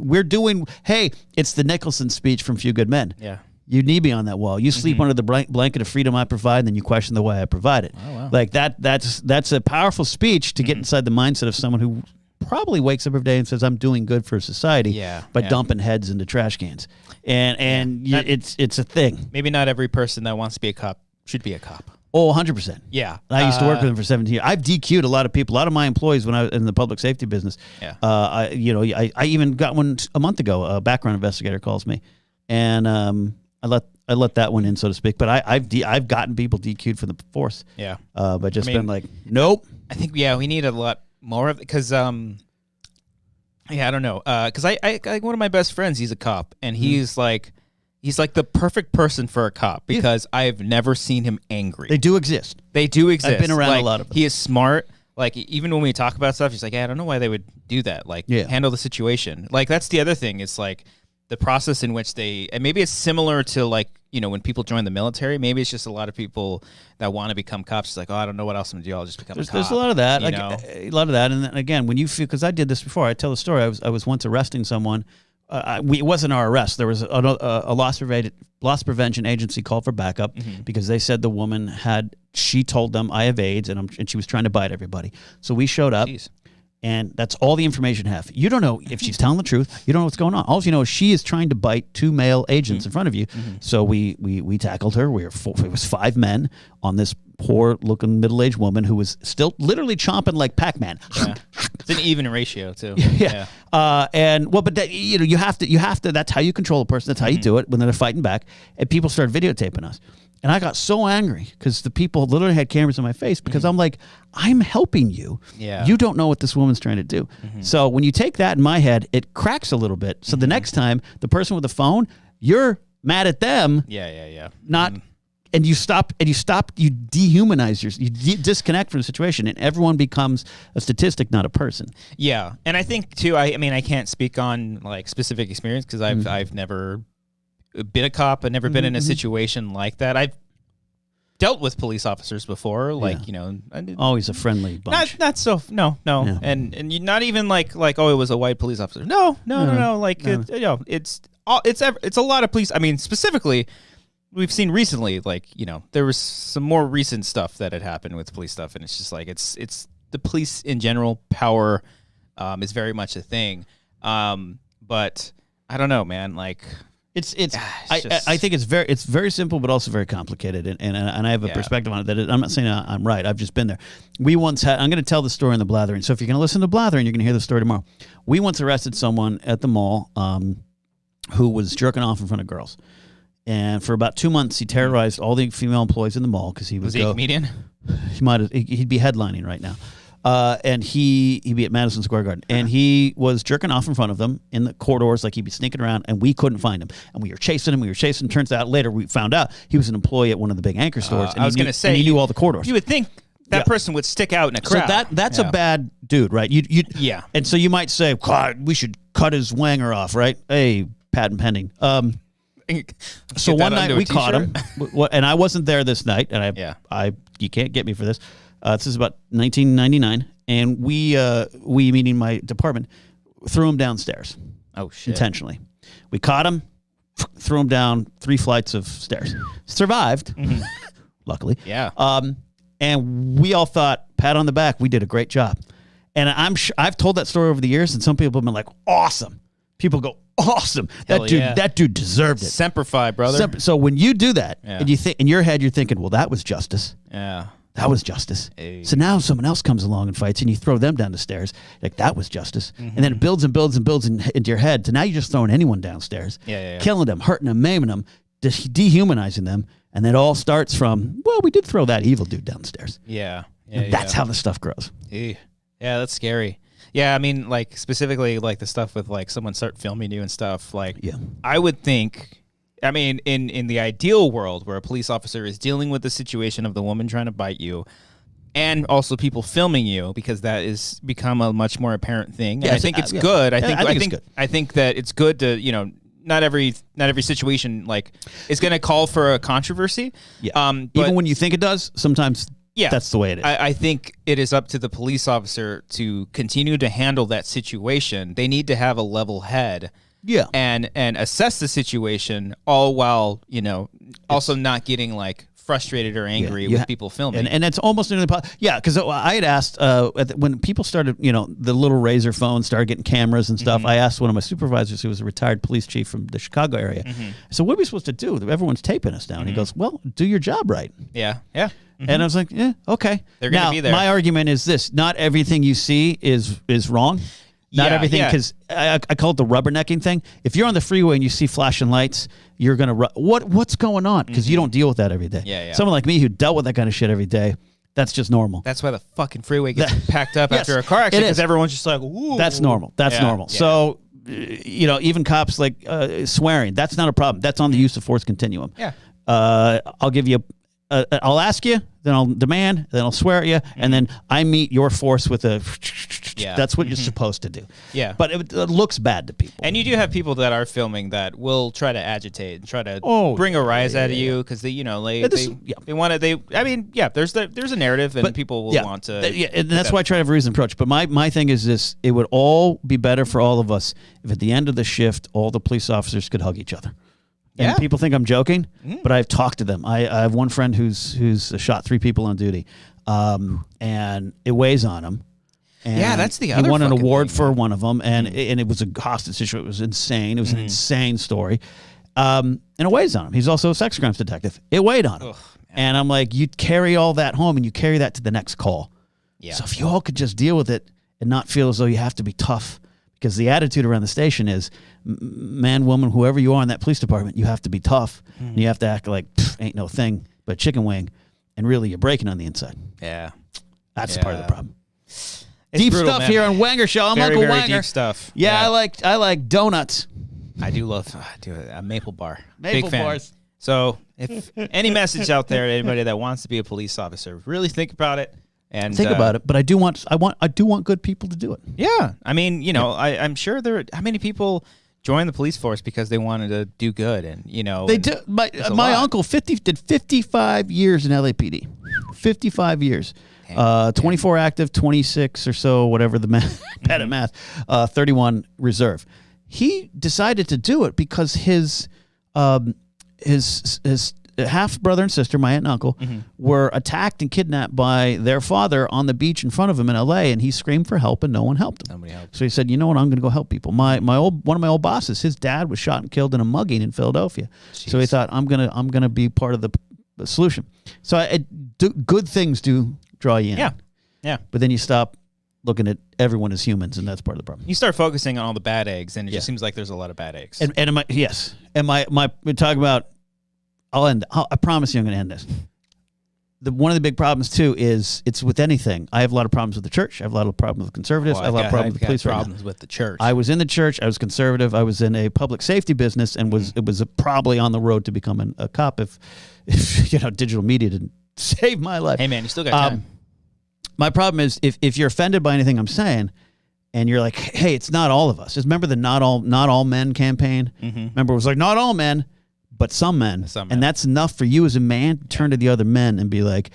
hey, it's the Nicholson speech from Few Good Men. Yeah. You need me on that wall. You sleep under the blanket of freedom I provide, and then you question the way I provide it. Oh, wow. Like that's a powerful speech to get inside the mindset of someone who probably wakes up every day and says, I'm doing good for society by dumping heads into trash cans. And it's a thing. Maybe not every person that wants to be a cop should be a cop. Oh, 100%. Yeah. I used to work with them for 17 years. I've DQ'd a lot of people, a lot of my employees when I was in the public safety business. Yeah. I even got one a month ago. A background investigator calls me, and I let that one in, so to speak. But I've gotten people DQ'd for the force. Yeah. But been like, nope. I think we need a lot more of it because I don't know because I one of my best friends, he's a cop, and he's like the perfect person for a cop because I've never seen him angry. They do exist. I've been around a lot of them. He is smart. Like, even when we talk about stuff, he's like, I don't know why they would do that. Like, handle the situation. Like, that's the other thing. It's like the process in which and maybe it's similar to like, when people join the military, maybe it's just a lot of people that want to become cops. It's like, I don't know what else I'm going to do. I'll just become a cop. There's a lot of that. A lot of that. And then, again, when you feel, because I did this before, I tell the story. I was once arresting someone. It wasn't our arrest. There was a loss prevention agency called for backup because they said the woman she told them I have AIDS and she was trying to bite everybody. So we showed up. Jeez. And that's all the information you have. You don't know if she's telling the truth. You don't know what's going on. All you know is she is trying to bite 2 male agents in front of you. So we tackled her. It was 5 men on this poor-looking middle-aged woman who was still literally chomping like Pac-Man. Yeah. It's an even ratio too. Yeah. But that, you have to. That's how you control a person. That's how you do it when they're fighting back. And people started videotaping us. And I got so angry because the people literally had cameras in my face because I'm like, I'm helping you. Yeah. You don't know what this woman's trying to do. So when you take that in my head, it cracks a little bit. So the next time, the person with the phone, you're mad at them. Yeah. Not, and you dehumanize you disconnect from the situation, and everyone becomes a statistic, not a person. Yeah. And I think too, I mean, I can't speak on like specific experience because I've never been a cop. I've never been in a situation like that. I've dealt with police officers before, like always a friendly bunch. No. Yeah. And you not even like it was a white police officer. No. Like it's a lot of police. I mean, specifically, we've seen recently, like there was some more recent stuff that had happened with police stuff, and it's just like it's the police in general. Power is very much a thing, but I don't know, man. Like. I think it's very simple, but also very complicated, and I have a perspective on it that I'm not saying I'm right. I've just been there. We once had. I'm going to tell the story in the blathering. So if you're going to listen to blathering, you're going to hear the story tomorrow. We once arrested someone at the mall who was jerking off in front of girls, and for about 2 months he terrorized all the female employees in the mall because he was he a comedian? He'd be headlining right now. And he'd be at Madison Square Garden, and he was jerking off in front of them in the corridors, like he'd be sneaking around, and we couldn't find him. And we were chasing him. Turns out later we found out he was an employee at one of the big anchor stores. And I was going to say, he knew all the corridors. You would think that person would stick out in a crowd. So that's a bad dude, right? Yeah. And so you might say, God, we should cut his wanger off, right? Hey, patent pending. So one night we caught him, and I wasn't there this night, and you can't get me for this. This is about 1999, and we meaning my department, threw him downstairs. Oh, shit. Intentionally. We caught him, threw him down 3 flights of stairs. Survived, luckily. Yeah. And we all thought, pat on the back, we did a great job. And I've told that story over the years, and some people have been like, awesome. People go, awesome. That dude deserved it. Semper Fi, brother. So when you do that, and you think in your head, you're thinking, well, that was justice. Yeah. That was justice. Hey. So now someone else comes along and fights, and you throw them down the stairs. Like, that was justice. And then it builds and builds and builds into your head. So now you're just throwing anyone downstairs, killing them, hurting them, maiming them, dehumanizing them. And it all starts from, well, we did throw that evil dude downstairs. Yeah. That's how the stuff grows. Yeah, that's scary. Yeah, I mean, like, specifically, like, the stuff with, like, someone start filming you and stuff. Like, I would think, I mean, in the ideal world where a police officer is dealing with the situation of the woman trying to bite you and also people filming you, because that has become a much more apparent thing. And I think it's good. I think that it's good to, you know, not every situation, like, is going to call for a controversy. Yeah. Even when you think it does, sometimes that's the way it is. I think it is up to the police officer to continue to handle that situation. They need to have a level head. Yeah. And assess the situation, all while, you know, also not getting, like, frustrated or angry with people filming. And it's almost because I had asked when people started, you know, the little Razor phone started getting cameras and stuff. I asked one of my supervisors, who was a retired police chief from the Chicago area. So what are we supposed to do? Everyone's taping us down. He goes, well, do your job right. Yeah. And I was like, yeah, okay. They're going to be there. My argument is this: not everything you see is wrong. Not everything, because I call it the rubbernecking thing. If you're on the freeway and you see flashing lights, you're going to what's going on? Because you don't deal with that every day. Yeah. Someone like me who dealt with that kind of shit every day, that's just normal. That's why the fucking freeway gets packed up after a car accident, because everyone's just like, ooh. That's normal. That's normal. Yeah. So, you know, even cops, like, swearing, that's not a problem. That's on the use of force continuum. Yeah. I'll give you I'll ask you, then I'll demand, then I'll swear at you, and then I meet your force with a. That's what you're supposed to do. Yeah. But it looks bad to people. And you do have people that are filming that will try to agitate and try to bring a rise out of you, because they want to. I mean, there's a narrative, and people will want to. And that's why I try to have a reasoned approach. But my thing is this: it would all be better for all of us if at the end of the shift, all the police officers could hug each other. And people think I'm joking, but I've talked to them. I have one friend who's shot 3 people on duty, and it weighs on him. And that's the other. He won an award for one of them, and it was a hostage situation. It was insane. It was an insane story, and it weighs on him. He's also a sex crimes detective. It weighed on him, and I'm like, you carry all that home, and you carry that to the next call. Yeah. So if you all could just deal with it and not feel as though you have to be tough. Because the attitude around the station is, man, woman, whoever you are in that police department, you have to be tough. And you have to act like, ain't no thing but chicken wing. And really, you're breaking on the inside. Yeah. That's part of the problem. It's deep brutal, stuff man. here on Wanger Show. I'm very, Uncle very Wanger. Deep stuff. Yeah, I like donuts. I do love a maple bar. Maple Big fan. bars. So if any message out there to anybody that wants to be a police officer, really think about it. And think about it, but I do want good people to do it. Yeah, I mean, you know, I'm sure how many people joined the police force because they wanted to do good, and you know, they do. My uncle did 55 years in LAPD, 55 years, 24 active, 26 or so, whatever the math, bad at math, 31 reserve. He decided to do it because his half brother and sister, my aunt and uncle, were attacked and kidnapped by their father on the beach in front of him in L.A., and he screamed for help, and no one helped him. Nobody helped. So he said, you know what, I'm going to go help people. One of my old bosses, his dad was shot and killed in a mugging in Philadelphia. Jeez. So he thought, I'm gonna be part of the solution. So good things do draw you in. Yeah. But then you stop looking at everyone as humans, and that's part of the problem. You start focusing on all the bad eggs, and it just seems like there's a lot of bad eggs. And we talk about. I promise you, I'm going to end this. One of the big problems too is it's with anything. I have a lot of problems with the church. I have a lot of problems with conservatives. I have a lot of problems with the police. Problems with the church. I was in the church. I was conservative. I was in a public safety business, and it was probably on the road to becoming a cop if digital media didn't save my life. Hey man, you still got time. My problem is if you're offended by anything I'm saying, and you're like, hey, it's not all of us. Just remember the not all men campaign. Remember, it was like not all men, but some men. And that's enough for you as a man to turn to the other men and be like,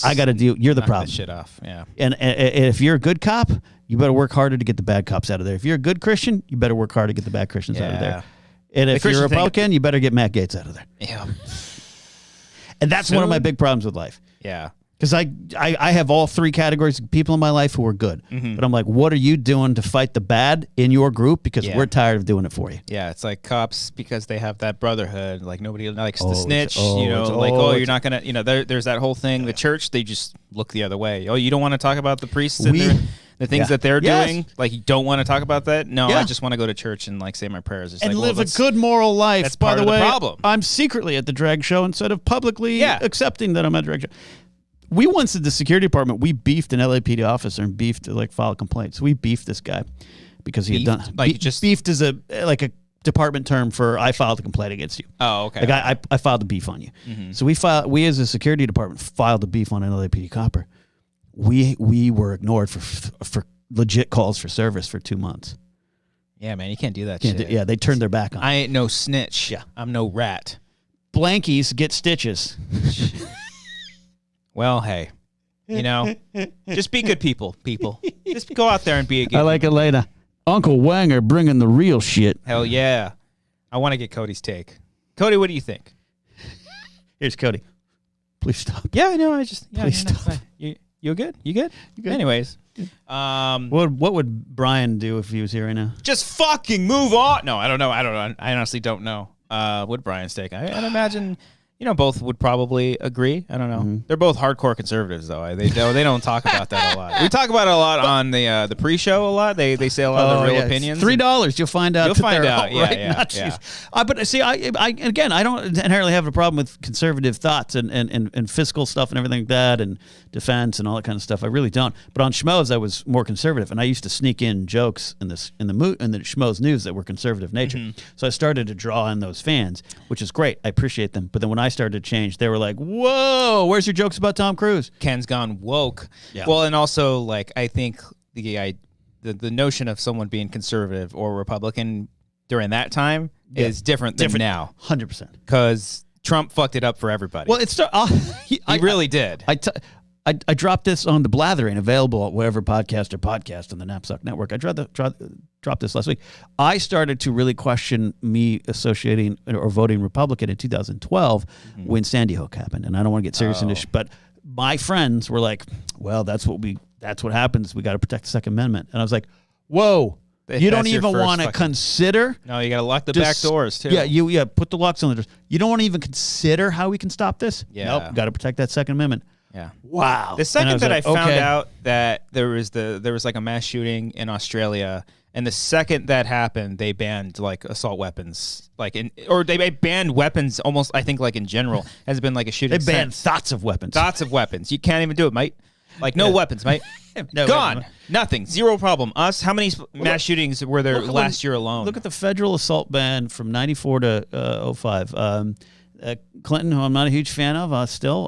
I got to deal. You're the problem. Knock that shit off. Yeah. And if you're a good cop, you better work harder to get the bad cops out of there. If you're a good Christian, you better work harder to get the bad Christians out of there. And if you're a Republican, you better get Matt Gaetz out of there. Yeah. And that's one of my big problems with life. Yeah. Because I have all three categories of people in my life who are good. But I'm like, what are you doing to fight the bad in your group? Because we're tired of doing it for you. Yeah, it's like cops because they have that brotherhood. Like nobody likes to snitch. You're not going to, there's that whole thing. The church, they just look the other way. Oh, you don't want to talk about the priests and the things that they're doing? Like you don't want to talk about that? No, I just want to go to church and like say my prayers. It's and live a good moral life. That's part of the problem. I'm secretly at the drag show instead of publicly accepting that I'm at a drag show. We once at the security department, we beefed an LAPD officer and beefed to like file complaints. We beefed this guy because he had done beefed is a department term for I filed a complaint against you. Oh, okay. Like I filed a beef on you. So we as a security department filed a beef on an LAPD copper. We were ignored for legit calls for service for 2 months. Yeah, man, you can't do that shit. They turned their back on. I ain't no snitch. Yeah, I'm no rat. Blankies get stitches. Well, hey, just be good people. Just go out there and be a good I like it later. Uncle Wanger bringing the real shit. Hell yeah. I want to get Cody's take. Cody, what do you think? Here's Cody. Please stop. Yeah, no, please stop. You good? You good? Anyways. What would Brian do if he was here right now? Just fucking move on. No, I don't know. I honestly don't know. What Brian's take. I'd imagine... both would probably agree. I don't know. They're both hardcore conservatives, though. They don't talk about that a lot. We talk about it a lot on the pre-show a lot. They say a lot of their real opinions. $3, you'll find out. You'll find out. Yeah. But see, I don't inherently have a problem with conservative thoughts and fiscal stuff and everything like that and defense and all that kind of stuff. I really don't. But on Schmoes, I was more conservative, and I used to sneak in jokes in the Schmoes news that were conservative nature. So I started to draw in those fans, which is great. I appreciate them. But then when I started to change, they were like, whoa, where's your jokes about Tom Cruise? Ken's gone woke. Yeah. Well, and also, like, I think the notion of someone being conservative or Republican during that time is different than now. 100%. Because Trump fucked it up for everybody. Well, he really did. I dropped this on the Blathering, available at wherever podcast on the Napzok network. I dropped this last week. I started to really question me associating or voting Republican in 2012 when Sandy Hook happened. And I don't want to get serious in this, but my friends were like, well, that's what happens. We got to protect the Second Amendment. And I was like, whoa. You don't even want to consider. No, you got to lock the back doors too. Yeah, put the locks on the doors. You don't want to even consider how we can stop this? Yeah. Nope, got to protect that Second Amendment. Yeah. Wow. The second that I found out that there was like a mass shooting in Australia, and the second that happened, they banned like assault weapons, or they banned weapons almost. I think like in general has been like a shooting. They banned thoughts of weapons. Thoughts of weapons. You can't even do it, mate. Like no weapons, mate. Gone. Nothing. Zero problem. Us. How many mass shootings were there last year alone? Look at the federal assault ban from 94 to 05. Clinton, who I'm not a huge fan of, still.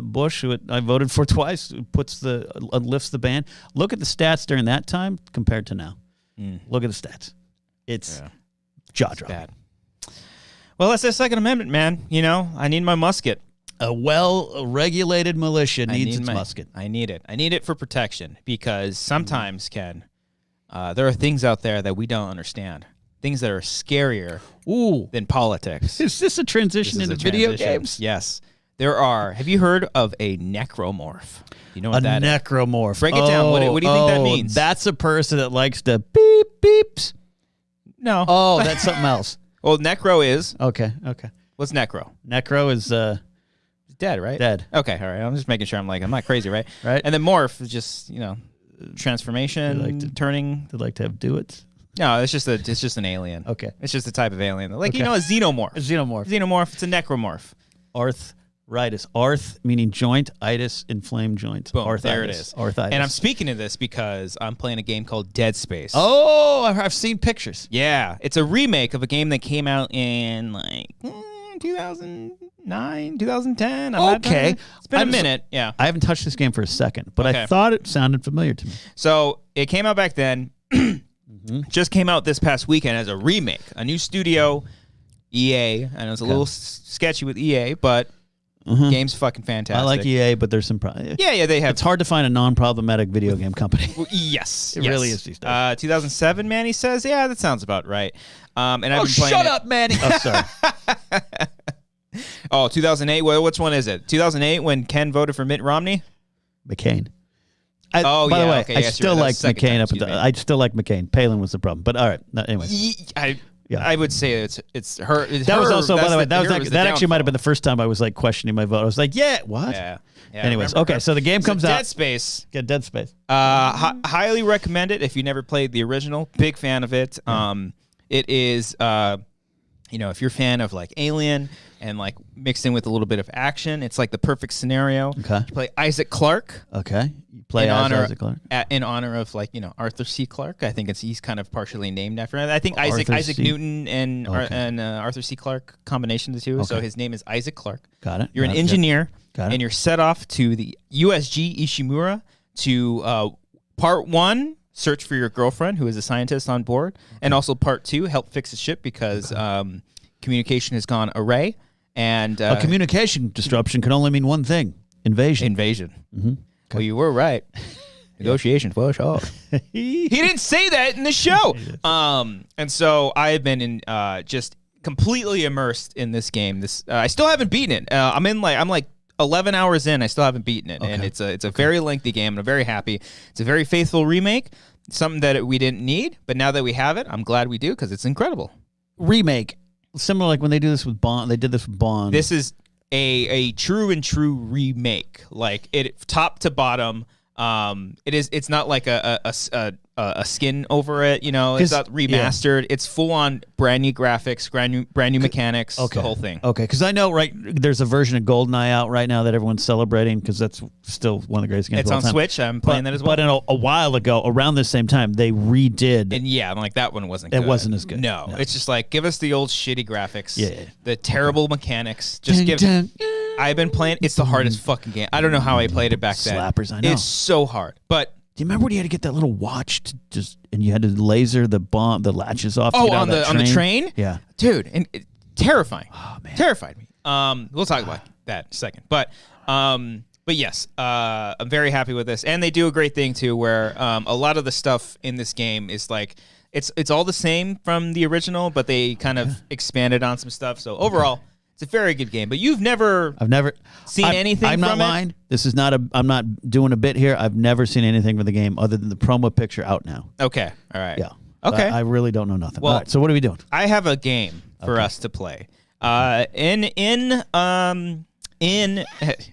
Bush, who I voted for twice, lifts the ban. Look at the stats during that time compared to now. Look at the stats. It's jaw-dropping. Well, that's the Second Amendment, man. I need my musket. A well-regulated militia needs its musket. I need it. I need it for protection because sometimes, Ken, there are things out there that we don't understand. things that are scarier Ooh. than politics. Is this a transition into video games? Yes. There are. Have you heard of a necromorph? You know what that is? A necromorph. Break it down. What do you think that means? That's a person that likes to beep beeps. No. Oh, that's something else. Well, necro is. Okay. What's necro? Necro is dead, right? Dead. Okay, all right. I'm just making sure I'm not crazy, right? Right. And then morph is just, transformation, turning. They like to have do-its. No, it's just an alien. Okay. It's just a type of alien. Like, a xenomorph. A xenomorph. Xenomorph, it's a necromorph. Arthritis. Arth meaning joint, itis, inflamed joint. Boom, Arthritis. there it is. Arthritis. And I'm speaking of this because I'm playing a game called Dead Space. Oh, I've seen pictures. Yeah. It's a remake of a game that came out in 2009, 2010. Okay. It's been a minute. Yeah. I haven't touched this game for a second, but I thought it sounded familiar to me. So it came out back then. Just came out this past weekend as a remake. A new studio, EA. I know it's a little sketchy with EA, but game's fucking fantastic. I like EA, but there's some problems. Yeah, they have. It's hard to find a non-problematic video game company. Yes. It really is these days. 2007, Manny says. Yeah, that sounds about right. And I've been playing shut up, Manny. Oh, sorry. 2008. Well, which one is it? 2008 when Ken voted for Mitt Romney? McCain. By the way, I still like McCain. I still like McCain. Palin was the problem, but all right. Anyway, I would say it's her. That was also, by the way, that actually might have been the first time I was like questioning my vote. I was like, what? Yeah. Anyways, okay. So the game comes out. Dead Space. Get Dead Space. Highly recommend it if you never played the original. Big fan of it. It is. If you're a fan of like Alien and like mixed in with a little bit of action, it's like the perfect scenario. Okay. You play Isaac Clarke. Okay. You play Isaac Clarke. In honor of Arthur C. Clarke. I think he's kind of partially named after him. I think Isaac Newton and Arthur C. Clarke combination of the two. Okay. So his name is Isaac Clarke. Got it. You're an engineer. Got it. And you're set off to the USG Ishimura to part 1. Search for your girlfriend, who is a scientist on board, and also part 2, help fix the ship because communication has gone array. And a communication disruption can only mean one thing: invasion. Mm-hmm. Okay. Well, you were right. Negotiations for sure. He didn't say that in the show. And so I have been in just completely immersed in this game. I still haven't beaten it. I'm like 11 hours in, I still haven't beaten it, and it's a very lengthy game, and I'm very happy. It's a very faithful remake, something that we didn't need, but now that we have it, I'm glad we do because it's incredible. Remake, similar like when they do this with Bond. They did this with Bond. This is a true remake, like it top to bottom. It's not like a skin over it, it's not remastered. Yeah. It's full on brand new graphics, brand new mechanics, the whole thing. Okay, because I know there's a version of GoldenEye out right now that everyone's celebrating because that's still one of the greatest games. It's of all on time. Switch. I'm playing that as well. But a while ago, around the same time, they redid. And I'm like, that one wasn't good. It wasn't as good. No, it's just like, give us the old shitty graphics, the terrible mechanics. I've been playing. It's the hardest fucking game. I don't know how I played it back then. Slappers, I know. It's so hard. But do you remember when you had to get that little watch and you had to laser the latches off? On the train? Yeah, dude, and terrifying. Oh man, terrified me. We'll talk about that in a second. But yes, I'm very happy with this, and they do a great thing too, where a lot of the stuff in this game is like it's all the same from the original, but they kind of expanded on some stuff. So overall. It's a very good game, but I've never seen anything from it. I'm not lying. This is not I'm not doing a bit here. I've never seen anything for the game other than the promo picture out now. Okay. All right. Yeah. Okay. I really don't know nothing. Well, all right, so what are we doing? I have a game for us to play. In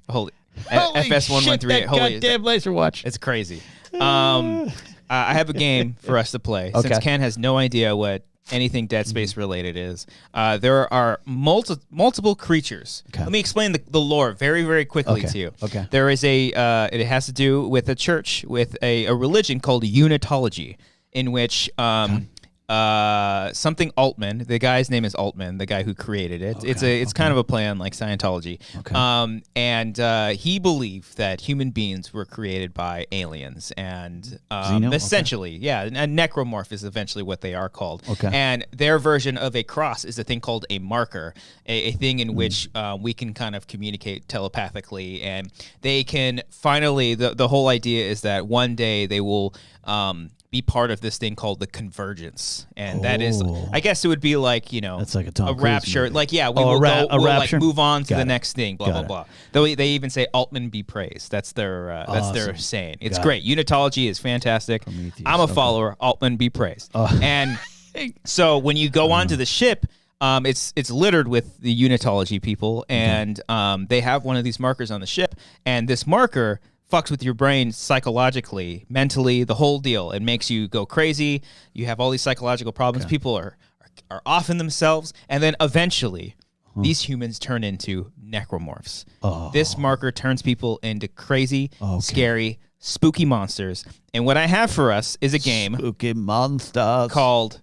holy FS113. Holy goddamn laser watch. It's crazy. I have a game for us to play. Since Ken has no idea what anything Dead Space related is. There are multiple creatures. Let me explain the lore very, very quickly to you. Okay. There is it has to do with a church, with a religion called Unitology, in which something Altman, the guy's name is Altman, the guy who created it. It's kind of a play on like Scientology. And he believed that human beings were created by aliens, and essentially, a necromorph is eventually what they are called. And their version of a cross is a thing called a marker, a thing in which we can kind of communicate telepathically, and they can finally. The whole idea is that one day they will be part of this thing called the convergence, and that is, I guess it would be like that's like a rapture. movie. Like we will go, we'll like move on to the next thing. Blah blah blah. They even say Altman be praised. That's their saying. It's great. Unitology is fantastic. Prometheus. I'm a follower. Altman be praised. And so when you go onto the ship, it's littered with the Unitology people, and they have one of these markers on the ship, and this marker fucks with your brain psychologically, mentally, the whole deal. It makes you go crazy. You have all these psychological problems. People are off in themselves, and then eventually these humans turn into necromorphs. This marker turns people into crazy, scary, spooky monsters. And what I have for us is a game Spooky monsters called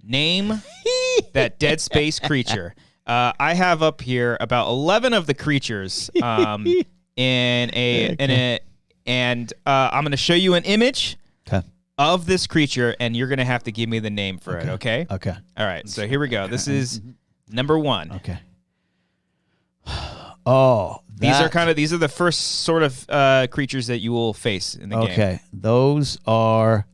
Name That Dead Space Creature. I have up here about 11 of the creatures and I'm going to show you an image of this creature, and you're going to have to give me the name for it, okay? Okay. All right, so here we go. This is number 1. Okay. These are the first sort of creatures that you will face in the game. Okay, those are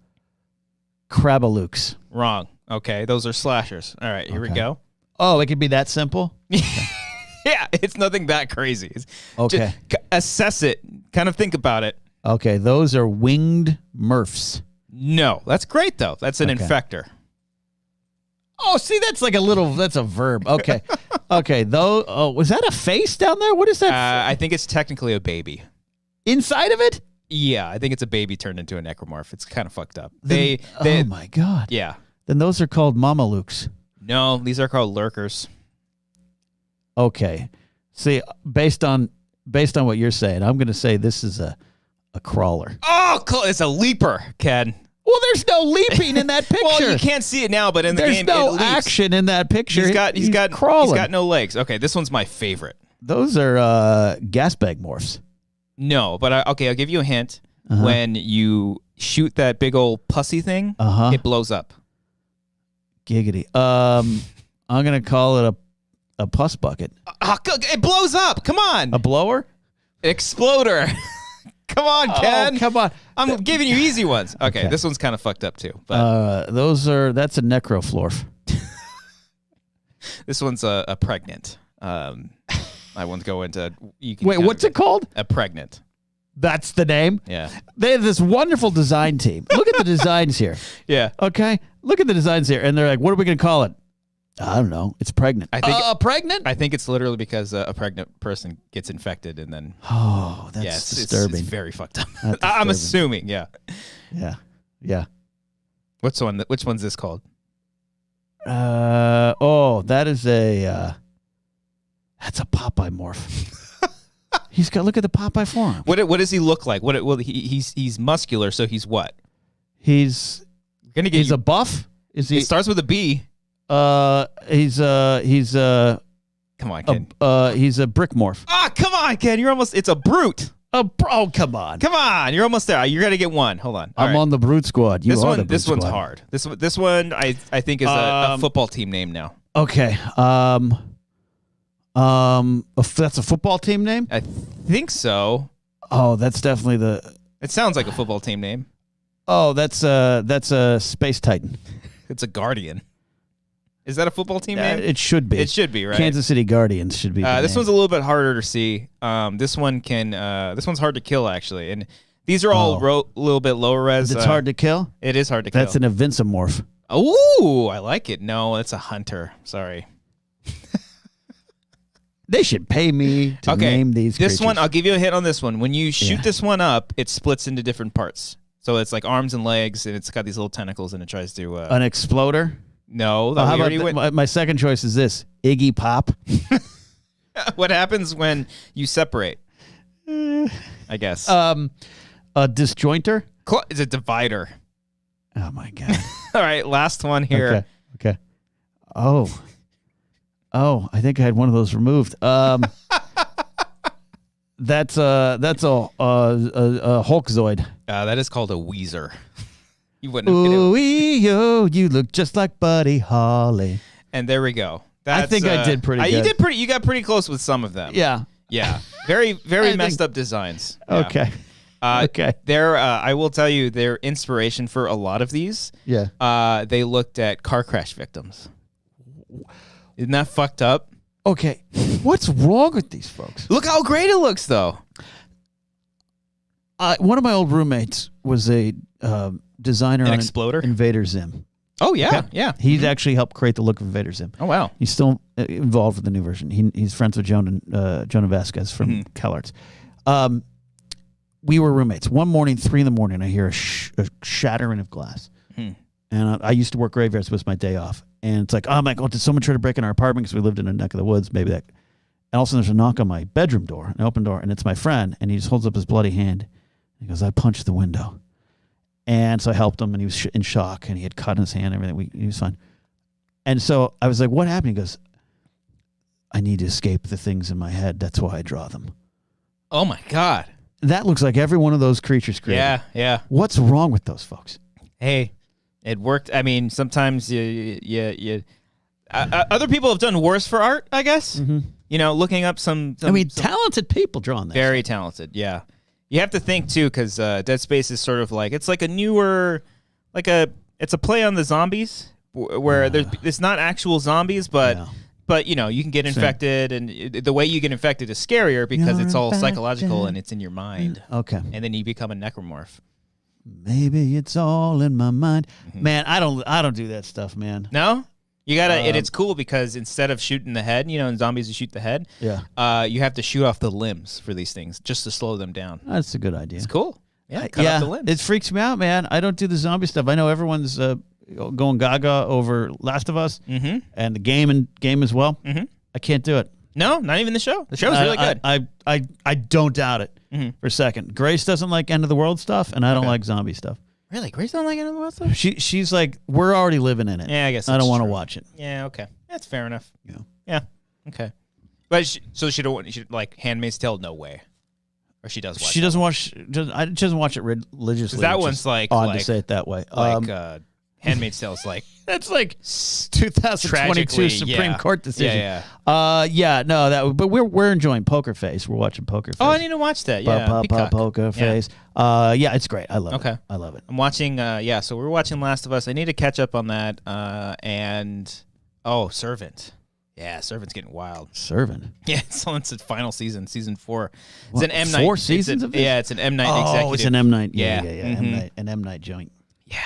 Crabalooks. Wrong. Okay, those are slashers. All right, here we go. Oh, it could be that simple? Yeah, it's nothing that crazy. Okay. Just assess it. Kind of think about it. Okay, those are winged Murphs. No, that's great, though. That's an infector. Oh, see, that's a verb. Okay. Okay, was that a face down there? What is that? I think it's technically a baby. Inside of it? Yeah, I think it's a baby turned into a necromorph. It's kind of fucked up. Oh, my God. Yeah. Then those are called Mamalukes. No, these are called lurkers. Okay. See, based on what you're saying, I'm going to say this is a crawler. Oh, it's a leaper, Ken. Well, there's no leaping in that picture. Well, you can't see it now, but in the game, there's no it leaps. action in that picture. He's got crawling. He's got no legs. Okay, this one's my favorite. Those are gas bag morphs. No, but I'll give you a hint. When you shoot that big old pussy thing, it blows up. Giggity. I'm gonna call it a pus bucket. It blows up. Come on. A blower? Exploder. Come on, Ken. Oh, come on. I'm giving you easy ones. Okay, this one's kind of fucked up too. But that's a necroflorf. This one's a pregnant. I won't go into. Wait, what's it called? A pregnant. That's the name? Yeah. They have this wonderful design team. Look at the designs here. Yeah. Okay? Look at the designs here. And they're like, what are we going to call it? I don't know. It's pregnant. I think pregnant? I think it's literally because a pregnant person gets infected and then. Oh, that's disturbing. It's very fucked up. I'm assuming, yeah. Yeah. Yeah. Which one's this called? That is that's a Popeye morph. Look at the Popeye form. What does he look like? He's muscular, so he's what? He's a buff? Is he? It starts with a B. He's come on, Ken. He's a brick morph. Come on, Ken. It's a brute. Oh, come on. Come on. You're almost there. You're going to get one. Hold on. I'm on the brute squad. This one's hard. This one I think is a football team name now. Okay. That's a football team name? I think so. Oh, that's definitely It sounds like a football team name. Oh, that's a Space Titan. It's a Guardian. Is that a football team name? It should be. It should be, right? Kansas City Guardians should be. This one's a little bit harder to see. This one's hard to kill actually, and these are all a little bit lower res. It's hard to kill. It is hard to kill. That's an Evincimorph. Ooh, I like it. No, it's a hunter. Sorry. They should pay me to name these creatures. This one, I'll give you a hint on this one. When you shoot this one up, it splits into different parts. So it's like arms and legs, and it's got these little tentacles, and it tries to... An exploder? No. How about my second choice is this, Iggy Pop. What happens when you separate? I guess. A disjointer? It's a divider. Oh, my God. All right, last one here. Okay. Oh, I think I had one of those removed. That's a Hulkzoid. That is called a Weezer. You wouldn't. Ooh, you look just like Buddy Holly. And there we go. I think I did pretty good. You got pretty close with some of them. Yeah. Yeah. Very, very messed up designs. Yeah. Okay. Okay. I will tell you, their inspiration for a lot of these. Yeah. They looked at car crash victims. Isn't that fucked up? Okay. What's wrong with these folks? Look how great it looks, though. One of my old roommates was a designer on Exploder? Invader Zim. Oh, yeah. Okay? Yeah. He's actually helped create the look of Invader Zim. Oh, wow. He's still involved with the new version. He's friends with Jonah Vasquez from CalArts. We were roommates. One morning, 3 a.m, I hear a shattering of glass. And I used to work graveyards. It was my day off. And it's like, oh, my God, did someone try to break in our apartment? Because we lived in a neck of the woods. Maybe that. And all of a sudden, there's a knock on my bedroom door, an open door. And it's my friend. And he just holds up his bloody hand. He goes, I punched the window. And so I helped him. And he was in shock. And he had cut his hand and everything. He was fine. And so I was like, what happened? He goes, I need to escape the things in my head. That's why I draw them. Oh, my God. That looks like every one of those creatures created. Yeah, yeah. What's wrong with those folks? Hey, it worked. I mean, sometimes other people have done worse for art, I guess. You know, looking up some talented people drawing that. Very talented, yeah. You have to think, too, because Dead Space is sort of like, it's like a newer, it's a play on the zombies, where it's not actual zombies, but... Yeah. But, you know, you can get infected, and the way you get infected is scarier because it's all psychological and it's in your mind. Okay. And then you become a necromorph. Maybe it's all in my mind. Man, I don't do that stuff, man. No? You gotta, and it's cool because instead of shooting the head, you know, in zombies you shoot the head. Yeah. You have to shoot off the limbs for these things just to slow them down. That's a good idea. It's cool. Yeah, cut off the limbs. It freaks me out, man. I don't do the zombie stuff. I know everyone's going gaga over Last of Us and the game as well. I can't do it. No, not even the show. The show's really good. I don't doubt it for a second. Grace doesn't like end of the world stuff, and I don't like zombie stuff. Really? Grace don't like end of the world stuff? She's like, we're already living in it. Yeah, I guess I don't want to watch it. Yeah, okay. That's fair enough. Yeah. Okay. But she don't like Handmaid's Tale? No way. Or she does watch She doesn't watch it religiously. That one's like odd to say it that way. Handmaid's Tale is like that's like 2022 Supreme Court decision. But we're enjoying Poker Face. We're watching Poker Face. Oh, I need to watch that. Yeah, Poker Face. Yeah, it's great. I love it. Okay, I love it. I'm watching. So we're watching Last of Us. I need to catch up on that. Servant. Yeah, Servant's getting wild. Servant? Yeah, it's its final season, season 4. It's an M. Night. 4 seasons of this? Yeah, it's an M. Night executive. Oh, it's an M. Night. Yeah. An M. Night joint. Yeah.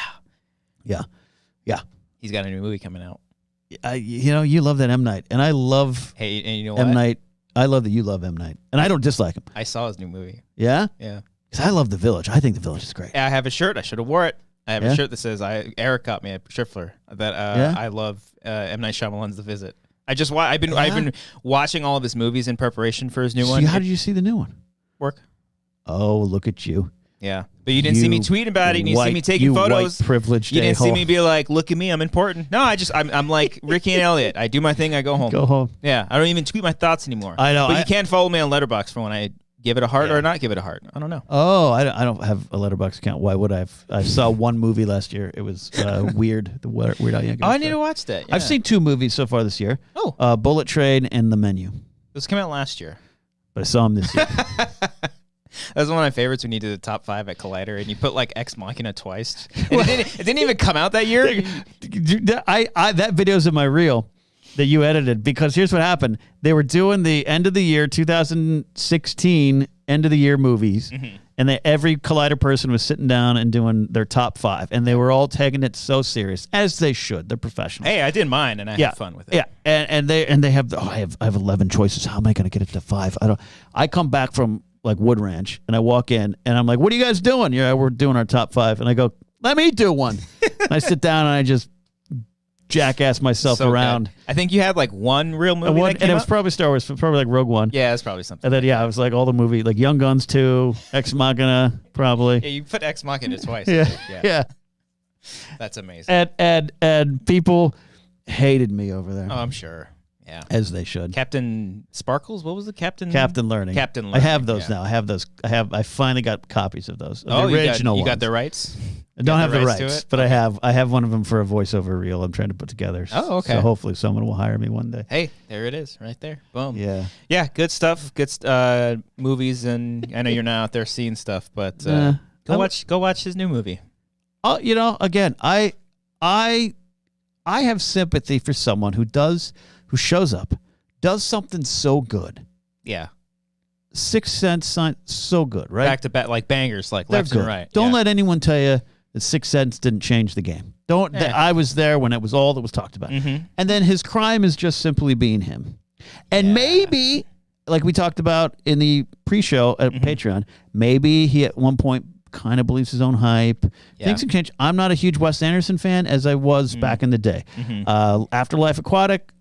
He's got a new movie coming out. You love that M. Night, and I love and you know what? M. Night. I love that you love M. Night, and I don't dislike him. I saw his new movie. Yeah? Yeah. Because I love The Village. I think The Village is great. I have a shirt. I should have wore it. I have a shirt that says, Eric got me a Schriffler, that I love M. Night Shyamalan's The Visit. I've been watching all of his movies in preparation for his new one. How did you see the new one? Work. Oh, look at you. Yeah, but you didn't see me tweet about it. You didn't see me taking photos. White privileged. You didn't see me be like, "Look at me, I'm important." No, I'm like Ricky and Elliot. I do my thing. I go home. Go home. Yeah, I don't even tweet my thoughts anymore. I know. But you can follow me on Letterboxd for when I give it a heart or not give it a heart. I don't know. Oh, I don't have a Letterboxd account. Why would I? I saw one movie last year. It was Weird. The Weird Al Yankovic. Oh, I need to watch that. Yeah. I've seen 2 movies so far this year. Oh, Bullet Train and The Menu. Those came out last year, but I saw them this year. That was one of my favorites when you did the top 5 at Collider and you put like Ex Machina twice. And it didn't even come out that year. That video's in my reel that you edited because here's what happened. They were doing the end of the year 2016 end of the year movies, and every Collider person was sitting down and doing their top 5, and they were all taking it so serious, as they should. They're professionals. Hey, I did mine, and I had fun with it. Yeah, and they have. I have 11 choices. How am I going to get it to 5? I come back from like Wood Ranch, and I walk in, and I'm like, "What are you guys doing?" Yeah, we're doing our top 5, and I go, "Let me do one." And I sit down and I just jackass myself around. Good. I think you had like one real movie, and it was probably Star Wars, probably like Rogue One. Yeah, it's probably something. And then I was like all the movie, like Young Guns 2, Ex Machina, probably. Yeah, you put Ex Machina twice. Yeah. That's amazing. And people hated me over there. Oh, I'm sure. Yeah, as they should. Captain Sparkles. What was it? Captain Learning. Captain Learning. I have those now. I finally got copies of those. The original you ones. got the rights. I don't have the rights, but I have one of them for a voiceover reel I'm trying to put together. Oh, okay. So hopefully someone will hire me one day. Hey, there it is, right there. Boom. Yeah. Yeah, good stuff. Good movies, and I know you're not out there seeing stuff, but go watch his new movie. You know, again, I have sympathy for someone who shows up, does something so good. Yeah. Sixth Sense, so good, right? Back to back, like bangers, like They're left good. and right. Don't let anyone tell you that Sixth Sense didn't change the game. I was there when it was all that was talked about. Mm-hmm. And then his crime is just simply being him. And maybe, like we talked about in the pre-show at Patreon, maybe he at one point kind of believes his own hype. Things can change. I'm not a huge Wes Anderson fan as I was back in the day. After Life Aquatic,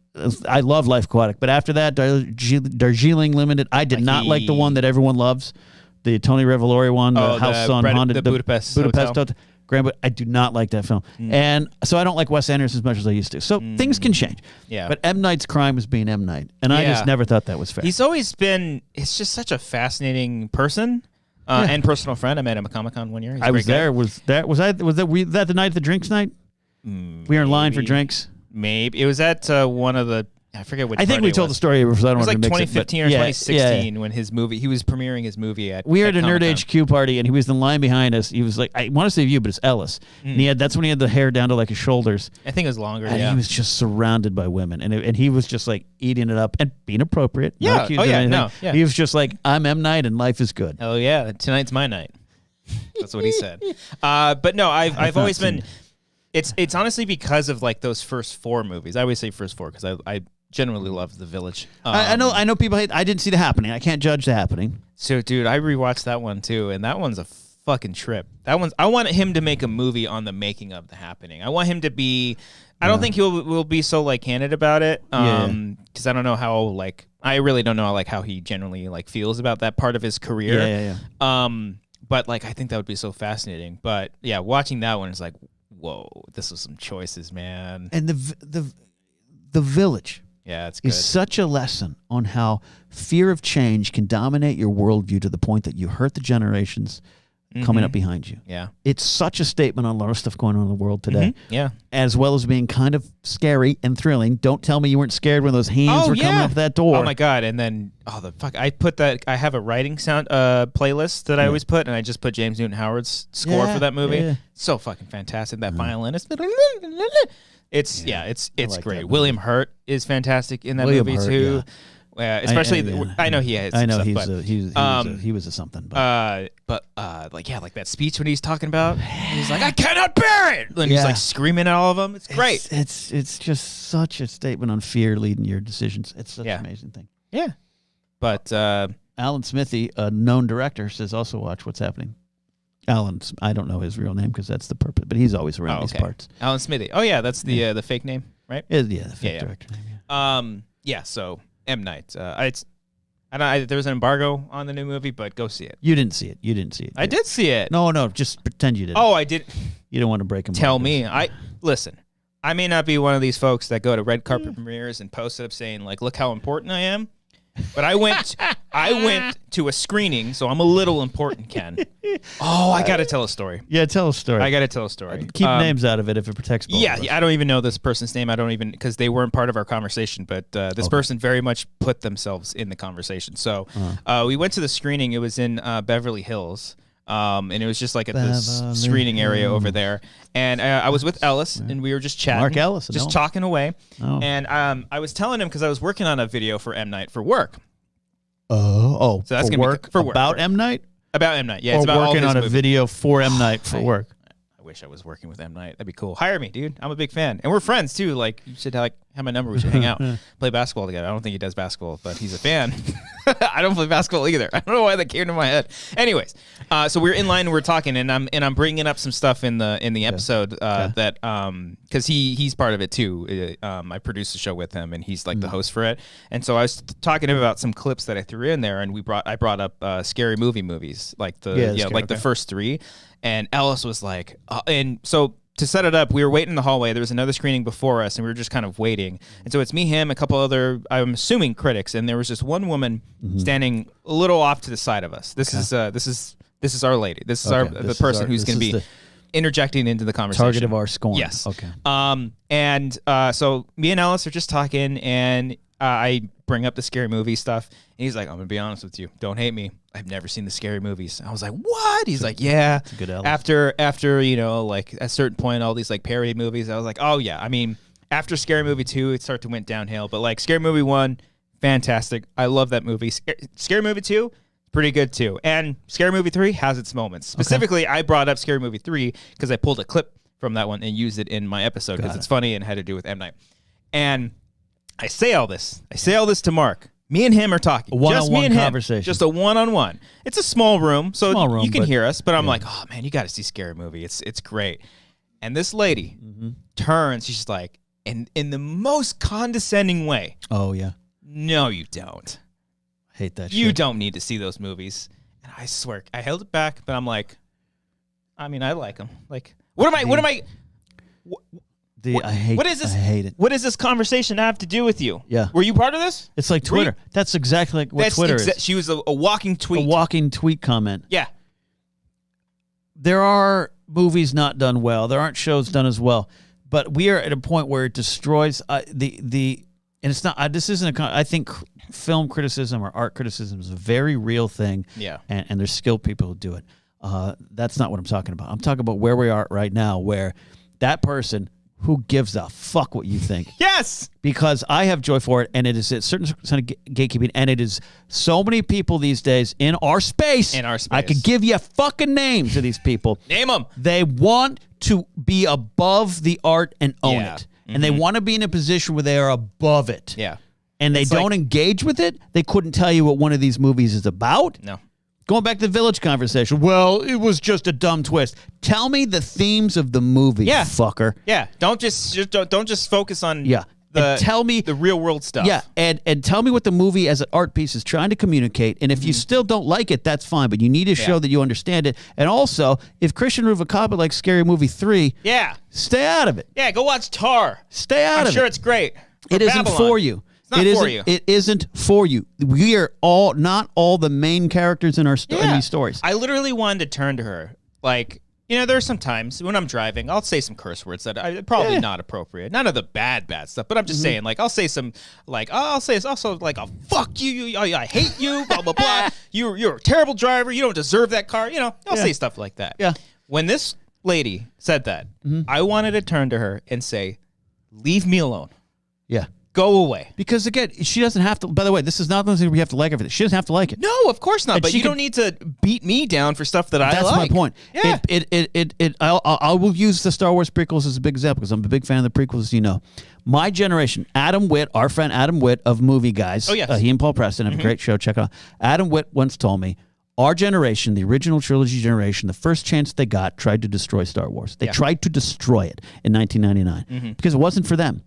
I love Life Aquatic, but after that, Darjeeling Limited, I did not like the one that everyone loves, the Tony Revolori one, the House on Honda, the Budapest Hotel. Grand, I do not like that film. And so I don't like Wes Anderson as much as I used to. So things can change. Yeah. But M. Night's crime is being M. Night. And I just never thought that was fair. He's always been, it's just such a fascinating person and personal friend. I met him at Comic-Con one year. I was there. Was that the night of the drinks night? We were in line for drinks. Maybe. It was at one of the, I forget which. I think we told the story. So I don't it was like want to 2015 or 2016 when his movie, he was premiering his movie at. We were at a Nerd HQ party, and he was in line behind us. He was like, I want to say you, but it's Ellis. And that's when he had the hair down to like his shoulders. I think it was longer. And he was just surrounded by women, and he was just like eating it up and being appropriate. Yeah. He was just like, I'm M. Night, and life is good. Oh yeah, tonight's my night. That's what he said. But no, I've always been. It's honestly because of like those first 4 movies. I always say first 4 because I generally love The Village. I know people hate. I didn't see The Happening. I can't judge The Happening. So, dude, I rewatched that one too, and that one's a fucking trip. I want him to make a movie on the making of The Happening. I want him to be. I don't think he will be so like candid about it. Because I don't know how like I really don't know like how he generally like feels about that part of his career. Yeah. But like I think that would be so fascinating. But yeah, watching that one is like, whoa, this was some choices, man. And the Village. Yeah, it's good. Is such a lesson on how fear of change can dominate your worldview to the point that you hurt the generations coming up behind you. Yeah. It's such a statement on a lot of stuff going on in the world today. Yeah. As well as being kind of scary and thrilling. Don't tell me you weren't scared when those hands were coming up that door. Oh my God. And then, I have a writing sound playlist that I always put, and I just put James Newton Howard's score for that movie. Yeah. So fucking fantastic. That violinist. It's like great. William Hurt is fantastic in that movie too. Especially, I know he has. I know stuff, he was a something. But like that speech when he's talking about, he's like, I cannot bear it, and he's like screaming at all of them. It's great. It's just such a statement on fear leading your decisions. It's such an amazing thing. Yeah, but Alan Smithy, a known director, says also watch What's Happening. Alan, I don't know his real name because that's the purpose, but he's always around these parts. Alan Smithy. Oh yeah, that's the fake name, right? Yeah, the fake director name. Yeah. So M. Night. There was an embargo on the new movie, but go see it. You didn't see it. I did see it. No, just pretend you didn't. Oh, I did. You don't want to break embargoes. Tell me. Listen. I may not be one of these folks that go to red carpet premieres and post it up saying like, "Look how important I am." But I went to a screening, so I'm a little important, Ken. Oh, I got to tell a story. Yeah, tell a story. I got to tell a story. Keep names out of it if it protects both of us. I don't even know this person's name. I don't even, because they weren't part of our conversation, but this person very much put themselves in the conversation. So we went to the screening. It was in Beverly Hills. And it was just like at this screening area over there. And I was with Ellis, and we were just chatting. Mark Ellis. Just talking away. Oh. And I was telling him, because I was working on a video for M. Night for work. So that's for work? For work. About M. Night? About M. Night, yeah. Or it's about working on a video for M. Night for work. I wish I was working with M. Night. That'd be cool. Hire me, dude. I'm a big fan. And we're friends, too. Like, you should have my number. We should hang out, play basketball together. I don't think he does basketball, but he's a fan. I don't play basketball either. I don't know why that came to my head. Anyways, so we're in line and we're talking, and I'm bringing up some stuff in the episode that because he's part of it too. I produced the show with him, and he's like the host for it. And so I was talking to him about some clips that I threw in there, and I brought up scary movies, like the first 3. And Ellis was like, and so to set it up, we were waiting in the hallway. There was another screening before us, and we were just kind of waiting. And so it's me, him, a couple other, I'm assuming, critics, and there was just one woman standing a little off to the side of us. This is our lady. This is the person who's going to be interjecting into the conversation. Target of our scorn. Yes. Okay. So me and Ellis are just talking, and I bring up the scary movie stuff, and he's like, I'm gonna be honest with you, don't hate me, I've never seen the scary movies. I was like, what? He's like, yeah. Good Ellis. After you know, like at a certain point, all these like parody movies, I was like, oh yeah. I mean, after Scary Movie 2, it started to went downhill, but like Scary Movie 1, fantastic. I love that movie. Scary Movie 2, pretty good too. And Scary Movie 3 has its moments. Specifically, I brought up Scary Movie 3 because I pulled a clip from that one and used it in my episode because it's funny and had to do with M. Night. And I say all this to Mark. Me and him are talking. Just me and him. Conversation. Just a one-on-one. It's a small room, so you can hear us. But I'm like, oh man, you got to see Scary Movie. It's great. And this lady turns. She's like, in the most condescending way. Oh yeah. No, you don't. Hate that. You shit. don't need to see those movies. And I swear, I held it back, but I'm like, I mean, I like them. Like, what am I? I hate. What is this? I hate it. What does this conversation have to do with you? Yeah. Were you part of this? It's like Twitter. That's exactly like what Twitter is. She was a walking tweet. A walking tweet comment. Yeah. There are movies not done well. There aren't shows done as well. But we are at a point where it destroys and it's not. This isn't I think film criticism or art criticism is a very real thing. Yeah. And there's skilled people who do it. That's not what I'm talking about. I'm talking about where we are right now, where that person who gives a fuck what you think. Yes. Because I have joy for it, and it is a certain kind of gatekeeping, and it is so many people these days in our space. I could give you fucking names of these people. Name them. They want to be above the art and own it. And they want to be in a position where they are above it. Yeah. And they don't engage with it. They couldn't tell you what one of these movies is about. No. Going back to the Village conversation. Well, it was just a dumb twist. Tell me the themes of the movie, fucker. Yeah. Don't just focus on tell me the real world stuff. Yeah, and tell me what the movie as an art piece is trying to communicate. And if you still don't like it, that's fine. But you need to show that you understand it. And also, if Christian Ruvacaba likes Scary Movie 3, stay out of it. Yeah, go watch Tar. Stay out of it. I'm sure it's great. It isn't for you. It's not for you. It isn't for you. We are not all the main characters in our in these stories. I literally wanted to turn to her. Like, you know, there's some times when I'm driving, I'll say some curse words that are probably not appropriate. None of the bad stuff, but I'm just saying, like, I'll say some, like, I'll say it's also like, oh, fuck you, I hate you, blah, blah, blah. You're a terrible driver. You don't deserve that car. You know, I'll say stuff like that. Yeah. When this lady said that, I wanted to turn to her and say, leave me alone. Yeah. Go away. Because, again, she doesn't have to. By the way, this is not something we have to like everything. She doesn't have to like it. No, of course not. But you don't need to beat me down for stuff that I like. That's my point. Yeah. I will use the Star Wars prequels as a big example because I'm a big fan of the prequels, as you know. My generation, Adam Witt, our friend Adam Witt of Movie Guys. Oh, yes. He and Paul Preston have a great show. Check it out. Adam Witt once told me, our generation, the original trilogy generation, the first chance they got, tried to destroy Star Wars. They tried to destroy it in 1999 because it wasn't for them.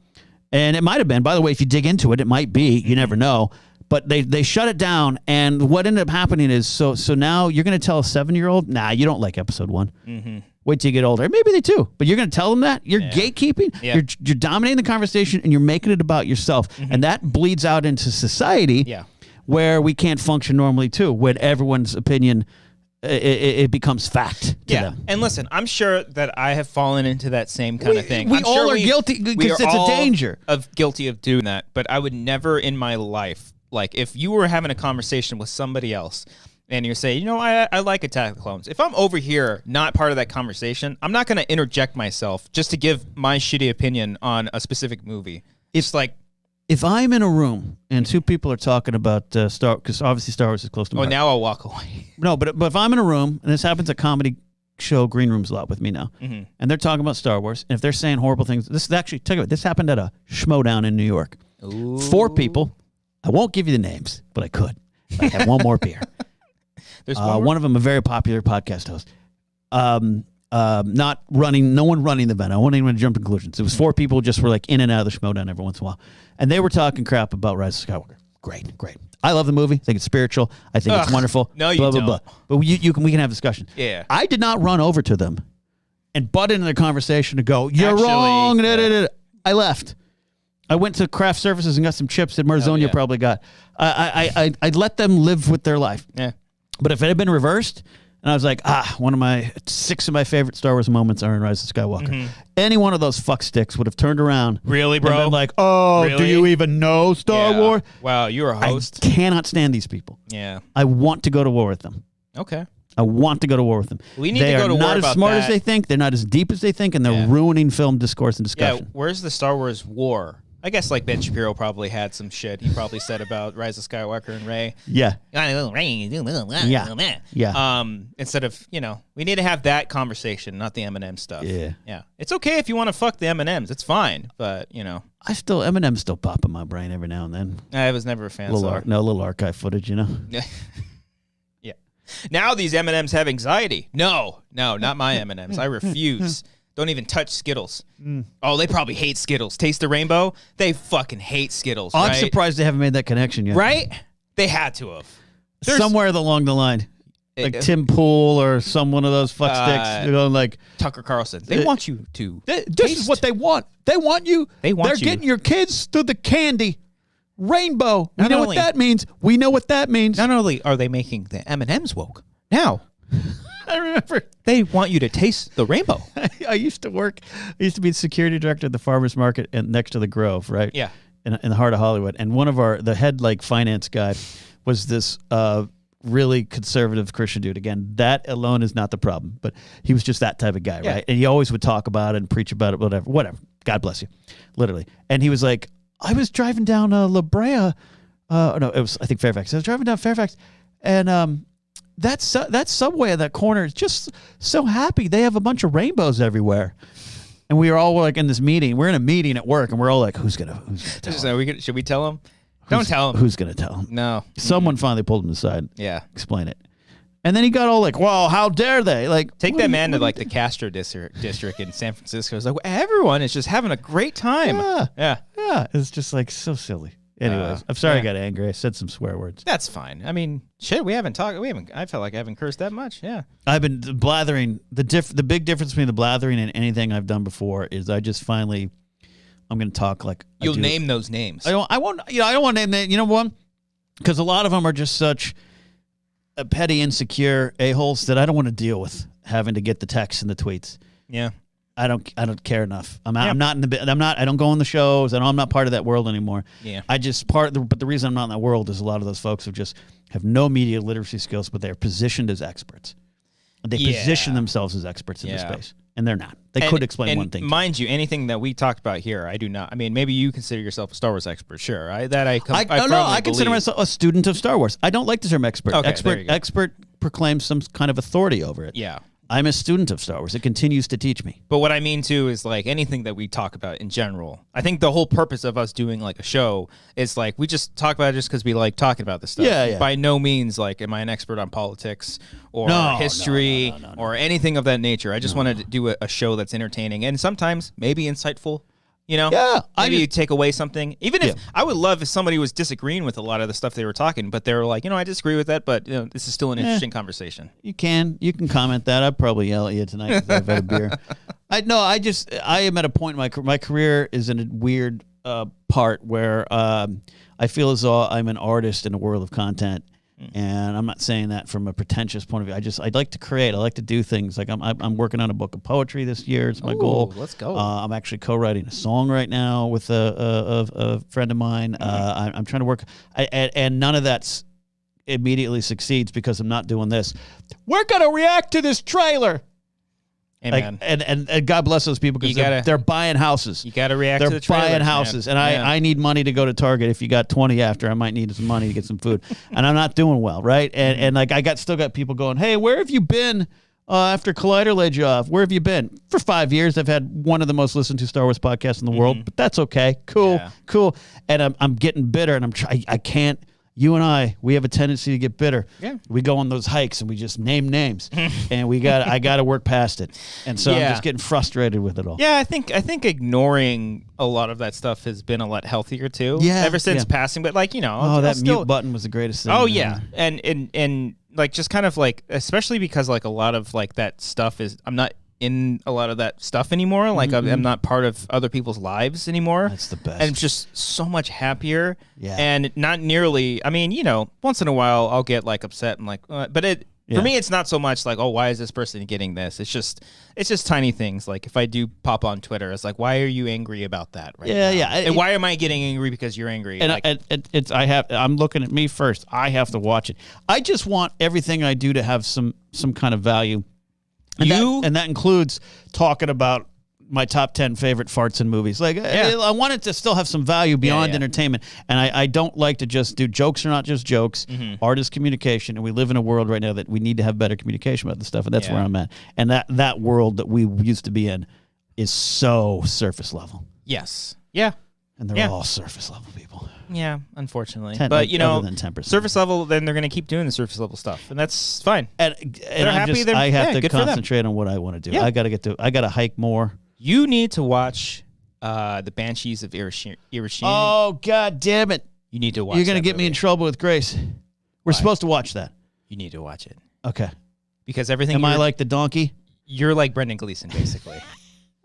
And it might have been, by the way, if you dig into it, it might be, you never know. But they shut it down, and what ended up happening is, so now you're going to tell a 7-year-old, nah, you don't like episode 1. Wait till you get older. Maybe they do, but you're going to tell them that? You're gatekeeping? Yeah. You're dominating the conversation, and you're making it about yourself. And that bleeds out into society where we can't function normally, too, when everyone's opinion it becomes fact to them. And listen, I'm sure that I have fallen into that same kind of thing. We all are guilty because it's a danger. Guilty of doing that, but I would never in my life, like if you were having a conversation with somebody else and you're saying, you know, I like Attack of the Clones. If I'm over here not part of that conversation, I'm not going to interject myself just to give my shitty opinion on a specific movie. It's like, if I'm in a room and two people are talking about Star, because obviously Star Wars is close to my heart. Now I'll walk away. No, but if I'm in a room, and this happens at comedy show Green Rooms a lot with me now, and they're talking about Star Wars, and if they're saying horrible things, this is actually, tell you what, this happened at a Schmodown in New York. Ooh. 4 people. I won't give you the names, but I could. I have one more beer. There's one of them a very popular podcast host. Not running, no one running the event. I won't even jump to conclusions. It was 4 people just were like in and out of the Schmodown every once in a while. And they were talking crap about Rise of Skywalker. Great. I love the movie. I think it's spiritual. I think it's wonderful. No, you don't. Blah. But we can have a discussion. Yeah. I did not run over to them and butt into the conversation to go, you're wrong. I left. I went to craft services and got some chips that Marzonia probably got. I let them live with their life. Yeah. But if it had been reversed, And I was like, one of my 6 of my favorite Star Wars moments are in Rise of Skywalker. Any one of those fuck sticks would have turned around. Really, bro? And been like, oh, Really? do you even know Star Wars? Wow, you're a host. I cannot stand these people. Yeah. I want to go to war with them. Okay. I want to go to war with them. We need to go to war about that. They're not as smart as they think. They're not as deep as they think, and they're ruining film discourse and discussion. Yeah, where's the Star Wars war? I guess like Ben Shapiro probably had some shit he probably said about Rise of Skywalker and Rey. Yeah. Yeah. Instead of, we need to have that conversation, not the Eminem stuff. Yeah. Yeah. It's okay if you want to fuck the M&Ms. It's fine, but, Eminem's still pop in my brain every now and then. I was never a fan. Little archive footage, Yeah. Now these M&Ms have anxiety. No, not my M&Ms. I refuse. Don't even touch Skittles. Oh, they probably hate Skittles. Taste the Rainbow? They fucking hate Skittles, I'm surprised they haven't made that connection yet. Right? They had to have. Somewhere along the line. Like Tim Pool or one of those fuck sticks. Like Tucker Carlson. They want you to This is what they want. They want you. They're getting your kids through the candy. Rainbow. We know what that means. We know what that means. Not only are they making the M&Ms woke, now... I remember they want you to taste the rainbow. I used to be the security director at the farmers market and next to the Grove, right? Yeah. In the heart of Hollywood. And one of the head finance guy was this really conservative Christian dude. Again, that alone is not the problem, but he was just that type of guy, right? And he always would talk about it and preach about it, whatever. God bless you, literally. And he was like, I was driving down La Brea. No, it was, I think, Fairfax. I was driving down Fairfax, and that subway at that corner is just so happy. They have a bunch of rainbows everywhere. And we were all in this meeting. We're in a meeting at work, and we're all like, who's gonna tell him? Should we tell him? Don't tell him. Who's going to tell him? No. Someone finally pulled him aside. Yeah. Explain it. And then he got all like, well, how dare they? Take that man to the Castro district in San Francisco. It's like, everyone is just having a great time. Yeah. It's just so silly. Anyways, I'm sorry I got angry. I said some swear words. That's fine. I mean, shit, I felt like I haven't cursed that much. Yeah. I've been blathering. The big difference between the blathering and anything I've done before is I just finally, I'm going to talk like you'll name those names. I don't want to name that. You know what? Because a lot of them are just such petty, insecure a-holes that I don't want to deal with having to get the texts and the tweets. Yeah. I don't care enough. I don't go on the shows. I'm not part of that world anymore. Yeah. But the reason I'm not in that world is a lot of those folks have no media literacy skills, but they're positioned as experts. They position themselves as experts in this space, and they're not. They could explain one thing. Mind you, anything that we talked about here, I do not. I mean, maybe you consider yourself a Star Wars expert. Sure, I consider myself a student of Star Wars. I don't like the term expert. Okay, expert proclaims some kind of authority over it. Yeah. I'm a student of Star Wars. It continues to teach me. But what I mean, too, is anything that we talk about in general. I think the whole purpose of us doing a show is we just talk about it just because we like talking about this stuff. Yeah. By no means am I an expert on politics or history or anything of that nature. I just wanted to do a show that's entertaining and sometimes maybe insightful. Maybe you take away something. Even if I would love if somebody was disagreeing with a lot of the stuff they were talking, but they were like, I disagree with that, but this is still an interesting conversation. You can comment that. I'd probably yell at you tonight because I've had a beer. I am at a point in my career is in a weird part where I feel as though I'm an artist in a world of content. And I'm not saying that from a pretentious point of view. I'd like to create. I like to do things. I'm working on a book of poetry this year. It's my goal. Let's go. I'm actually co-writing a song right now with a friend of mine. I'm trying to work, and none of that immediately succeeds because I'm not doing this. We're gonna react to this trailer. Amen. And God bless those people because they're buying houses. You got to react to the trailers. They're buying houses. Man. And I need money to go to Target. If you got 20 after, I might need some money to get some food. And I'm not doing well, right? And I still got people going, hey, where have you been after Collider laid you off? Where have you been? For 5 years, I've had one of the most listened to Star Wars podcasts in the world, but that's okay. Cool. And I'm getting bitter, and I can't. You and we have a tendency to get bitter. Yeah. We go on those hikes and we just name names, and I got to work past it. And so I'm just getting frustrated with it all. Yeah, I think ignoring a lot of that stuff has been a lot healthier too. Yeah. Ever since passing, but that mute button was the greatest thing. Oh yeah, and just kind of especially because a lot of that stuff is I'm not in a lot of that stuff anymore. I'm not part of other people's lives anymore. That's the best. And just so much happier. Yeah. And not nearly, once in a while I'll get upset and but For me, it's not so much like, oh, why is this person getting this? It's just tiny things. Like if I do pop on Twitter, it's like, why are you angry about that? Right now? And why am I getting angry because you're angry? And like, I'm looking at me first. I have to watch it. I just want everything I do to have some kind of value. And that includes talking about my top 10 favorite farts in movies. Like, I want it to still have some value beyond entertainment. And I don't like to just do jokes are not just jokes. Art is communication. And we live in a world right now that we need to have better communication about this stuff. And that's where I'm at. And that world that we used to be in is so surface level. Yes. Yeah. And they're all surface level people. Yeah, unfortunately. But, you know, than 10%. Surface level, then they're going to keep doing the surface level stuff. And that's fine. And they're happy. I have to concentrate on what I want to do. I got to hike more. You need to watch the Banshees of Inisherin. Oh, God damn it. You need to watch You're going to get me in trouble with Grace. We're supposed to watch that. You need to watch it. Okay. Because everything... Am I like the donkey? You're like Brendan Gleeson, basically.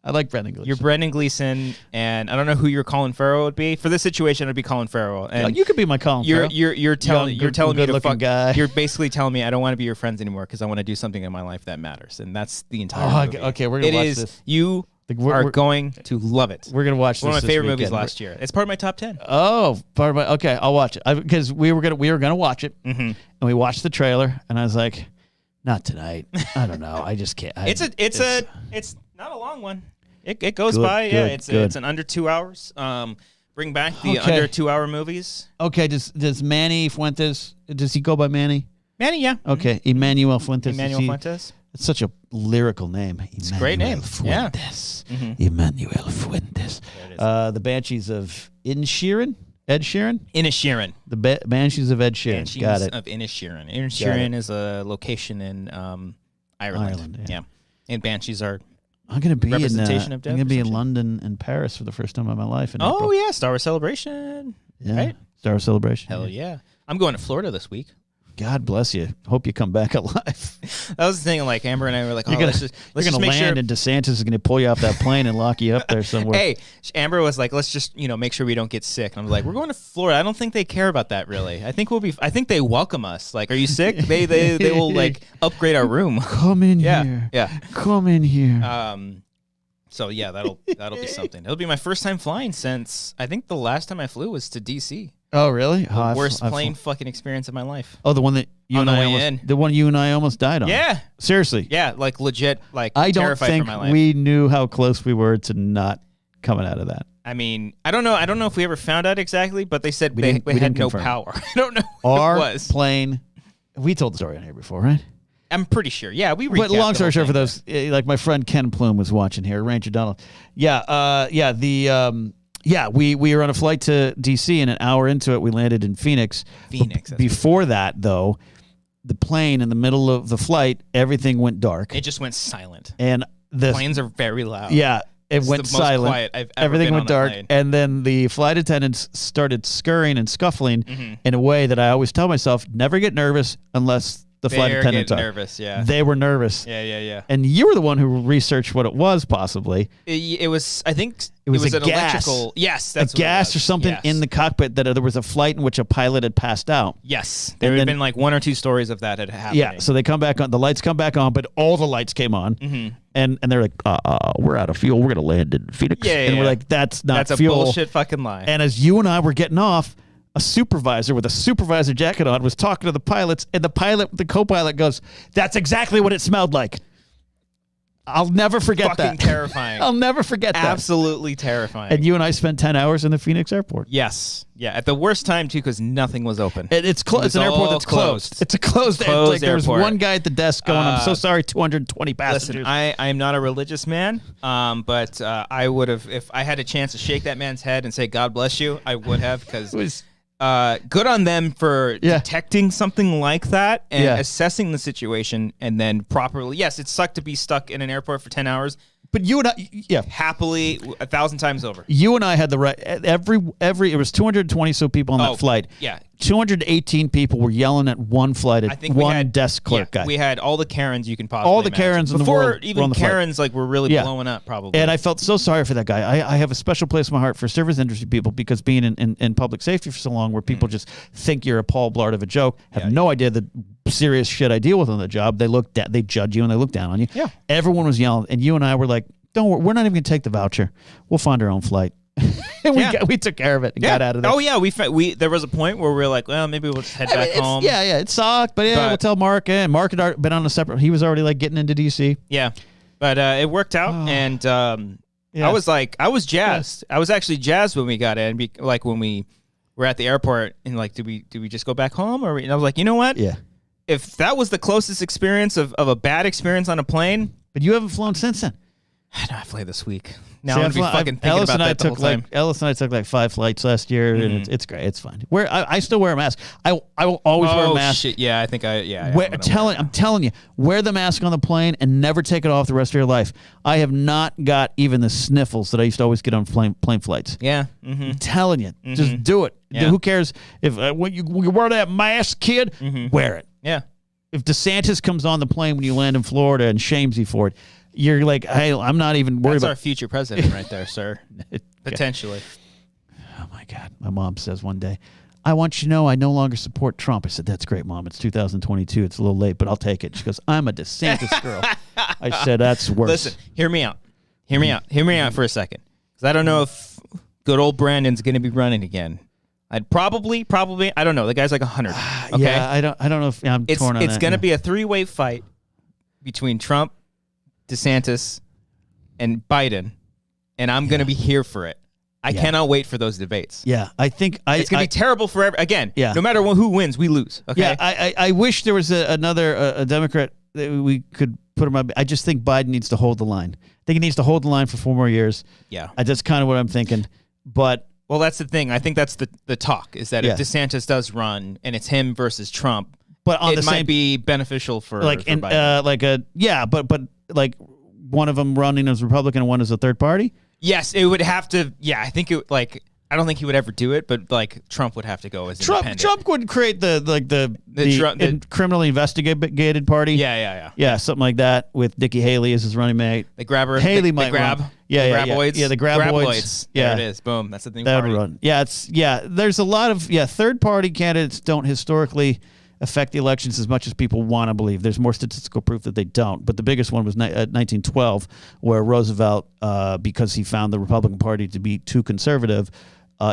I like Brendan Gleeson. You're Brendan Gleeson, and I don't know who your Colin Farrell would be. For this situation, it would be Colin Farrell. And you could be my Colin Farrell. You're telling me to fuck. Guy. You're basically telling me I don't want to be your friends anymore because I want to do something in my life that matters, and that's the entire movie. Okay, we're gonna watch this. You are going to love it. We're gonna watch this. One of my favorite movies last year. It's part of my top 10. Oh, part of my. Okay, I'll watch it because we were gonna watch it, and we watched the trailer, and I was like, not tonight. I don't know. I just can't. It's not a long one. It goes by. It's an under 2 hours. Bring back the under 2 hour movies. Okay. Does Manny Fuentes? Does he go by Manny? Manny, yeah. Okay. Emmanuel Fuentes. Emmanuel Fuentes. It's such a lyrical name. It's a great name. Fuentes. Yeah. Emmanuel Fuentes. The Banshees of Inisherin. Ed Sheeran? Inisherin. The Banshees of Ed Sheeran. Banshees Got it. of Inisherin. Inisherin is a location in Ireland. Yeah. And Banshees are I'm gonna be representation of death. I'm gonna be in London and Paris for the first time in my life. Oh yeah, Star Wars Celebration. Yeah, right? Star Wars Celebration. Hell yeah. I'm going to Florida this week. God bless you. Hope you come back alive. That was the thing. Like Amber and I were like, you're gonna land, and DeSantis is gonna pull you off that plane and lock you up there somewhere. Hey, Amber was like, let's just make sure we don't get sick. And I was like, we're going to Florida. I don't think they care about that really. I think they welcome us. Like, are you sick? They will like upgrade our room. Come in here. Yeah. Come in here. So yeah, that'll be something. It'll be my first time flying since I think the last time I flew was to DC. Oh really? The worst plane fucking experience of my life. Oh, the one that you and I almost died on. Yeah. Seriously. Yeah, like legit. Like I don't terrified think for my life. we knew how close we were to not coming out of that. I mean, I don't know. I don't know if we ever found out exactly, but they said we had no power. I don't know what it was. Plane. We told the story on here before, right? I'm pretty sure. Yeah, we. But long story short, for those like my friend Ken Plume was watching here, Ranger Donald. We were on a flight to DC, and an hour into it, we landed in Phoenix. Before that, though, the plane in the middle of the flight, everything went dark. It just went silent. And the planes are very loud. Yeah, it went silent. Most quiet I've ever everything been went on dark, plane. and then the flight attendants started scurrying and scuffling in a way that I always tell myself: never get nervous unless the flight attendants are nervous. Yeah, they were nervous. Yeah. And you were the one who researched what it was, possibly. It was. I think it was an gas. Electrical. Yes, that's a gas or something in the cockpit. That there was a flight in which a pilot had passed out. Yes, there had been like 1 or 2 stories of that had happened. Yeah, so they come back on. The lights come back on, but all the lights came on, and they're like, "We're out of fuel. We're gonna land in Phoenix." And we're like, "That's not fuel. That's a bullshit fucking lie." And as you and I were getting off, a supervisor with a supervisor jacket on was talking to the pilots, and the co-pilot goes, "That's exactly what it smelled like." I'll never forget that. Fucking terrifying. I'll never forget that. Absolutely terrifying. And you and I spent 10 hours in the Phoenix airport. Yes. Yeah, at the worst time, too, because nothing was open. It's closed. It's an airport that's closed. It's a closed airport. Like, there was one guy at the desk going, "I'm so sorry, 220 passengers." Listen, I am not a religious man, but I would have, if I had a chance to shake that man's head and say, "God bless you," I would have, because good on them for detecting something like that and assessing the situation and then properly. Yes, it sucked to be stuck in an airport for 10 hours. But you and I, happily 1,000 times over. You and I had the right. It was 220 so people on that flight. Yeah, 218 people were yelling at one flight. I think one desk clerk guy. We had all the Karens you can possibly. All the Karens in the world. Before even Karens like were really blowing up, probably. And I felt so sorry for that guy. I have a special place in my heart for service industry people because being in public safety for so long, where people just think you're a Paul Blart of a joke, have no idea the serious shit I deal with on the job. They judge you and they look down on you. Yeah. Everyone was yelling, and you and I were like, "Don't worry, we're not even gonna take the voucher. We'll find our own flight." And we took care of it and got out of there. Oh yeah, we there was a point where we were like, well, maybe we'll just head back home. Yeah, it sucked, but we'll tell Mark. And Mark had been on a separate. He was already like getting into DC. Yeah, but it worked out, and I was jazzed. I was actually jazzed when we got in, like when we were at the airport, and like, do we just go back home, and I was like, you know what? Yeah. If that was the closest experience of a bad experience on a plane, but you haven't flown since then. I know I flew this week. Now I'm gonna be fucking thinking about that the whole time. Ellis and I took like 5 flights last year, and it's great. It's fine. I still wear a mask. I will always wear a mask. Shit. Yeah, I think I'm telling you, wear the mask on the plane and never take it off the rest of your life. I have not got even the sniffles that I used to always get on plane flights. Yeah. I'm telling you, just do it. Yeah. Who cares if when you wear that mask, kid? Wear it. Yeah. If DeSantis comes on the plane when you land in Florida and shames you for it, you're like, hey, I'm not even worried about. That's our future president right there, sir. Potentially. Oh, my God. My mom says one day, I want you to know I no longer support Trump. I said, that's great, Mom. It's 2022. It's a little late, but I'll take it. She goes, I'm a DeSantis girl. I said, that's worse. Listen, hear me out. Hear me out for a second. Because I don't know if good old Brandon's going to be running again. I'd probably, I don't know. The guy's like 100. Okay? Yeah, I don't know if I'm torn on that. It's going to be a 3-way fight between Trump, DeSantis, and Biden, and I'm going to be here for it. I cannot wait for those debates. Yeah, I think it's going to be terrible for no matter who wins, we lose. Okay. Yeah, I wish there was another Democrat that we could put him up. I just think Biden needs to hold the line. I think he needs to hold the line for 4 more years. Yeah, that's kind of what I'm thinking. But well, that's the thing. I think that's the talk is that if DeSantis does run and it's him versus Trump, but it might be beneficial for Biden. But like one of them running as Republican and one as a third party. Yes, it would have to. Yeah, I think it I don't think he would ever do it, but like Trump would have to go as independent. Trump would create the criminally investigated party. Yeah, something like that with Nikki Haley as his running mate. The grabber, Haley might grab. Run. Yeah, the graboids. Yeah, there it is. Boom. That's the thing. That would run. There's a lot of third party candidates don't historically affect the elections as much as people want to believe. There's more statistical proof that they don't. But the biggest one was 1912, where Roosevelt, because he found the Republican Party to be too conservative,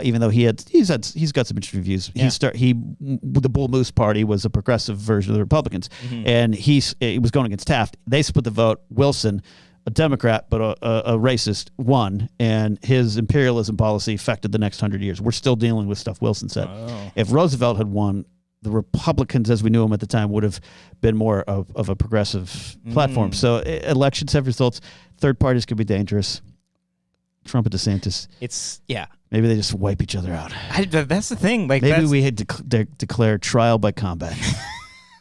even though he's got some interesting views. Yeah. The Bull Moose Party was a progressive version of the Republicans, and he was going against Taft. They split the vote. Wilson, a Democrat but a racist, won, and his imperialism policy affected the next 100 years. We're still dealing with stuff Wilson said. Oh. If Roosevelt had won, the Republicans, as we knew them at the time, would have been more of a progressive platform. So elections have results. Third parties could be dangerous. Trump and DeSantis. Maybe they just wipe each other out. That's the thing. Like maybe we had declare trial by combat.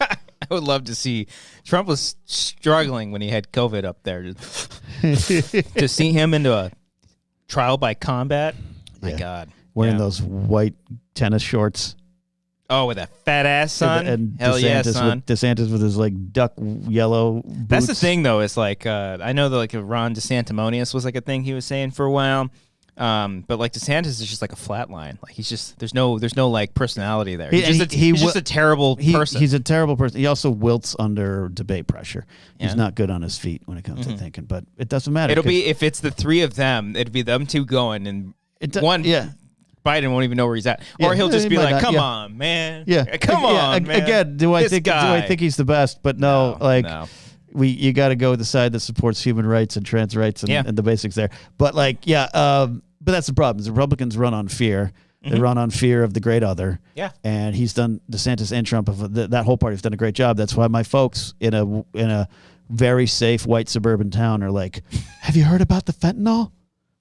I would love to see. Trump was struggling when he had COVID up there. To see him into a trial by combat. My God. Wearing those white tennis shorts. Oh, with that fat ass, son. And hell DeSantis yeah, son. DeSantis with his like duck yellow boots. That's the thing, though. It's like I know that like Ron DeSantimonious was like a thing he was saying for a while. But like DeSantis is just like a flat line. Like he's just there's no like personality there. He's just a terrible person. He's a terrible person. He also wilts under debate pressure. He's not good on his feet when it comes to thinking. But it doesn't matter. It'll be if it's the three of them. It'd be them two going and one. Yeah. Biden won't even know where he's at, or he'll just be like, "Come on, man. Come on, man." Again, do I think he's the best? But no. You got to go with the side that supports human rights and trans rights and the basics there. But but that's the problem. The Republicans run on fear. They run on fear of the great other. Yeah, and DeSantis and Trump, that whole party's done a great job. That's why my folks in a very safe white suburban town are like, "Have you heard about the fentanyl?"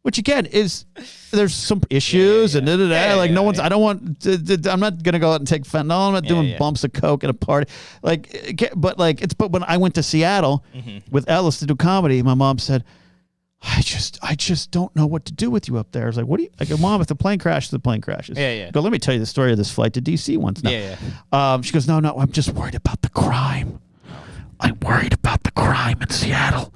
Which again there's some issues and no one's. I don't want. I'm not gonna go out and take fentanyl. I'm not doing bumps of coke at a party. But when I went to Seattle with Ellis to do comedy, my mom said, I just don't know what to do with you up there. I was like, what do you? I go, Mom, if the plane crashes, the plane crashes. I go, let me tell you the story of this flight to DC once. Now. She goes, no, I'm just worried about the crime. I'm worried about the crime in Seattle.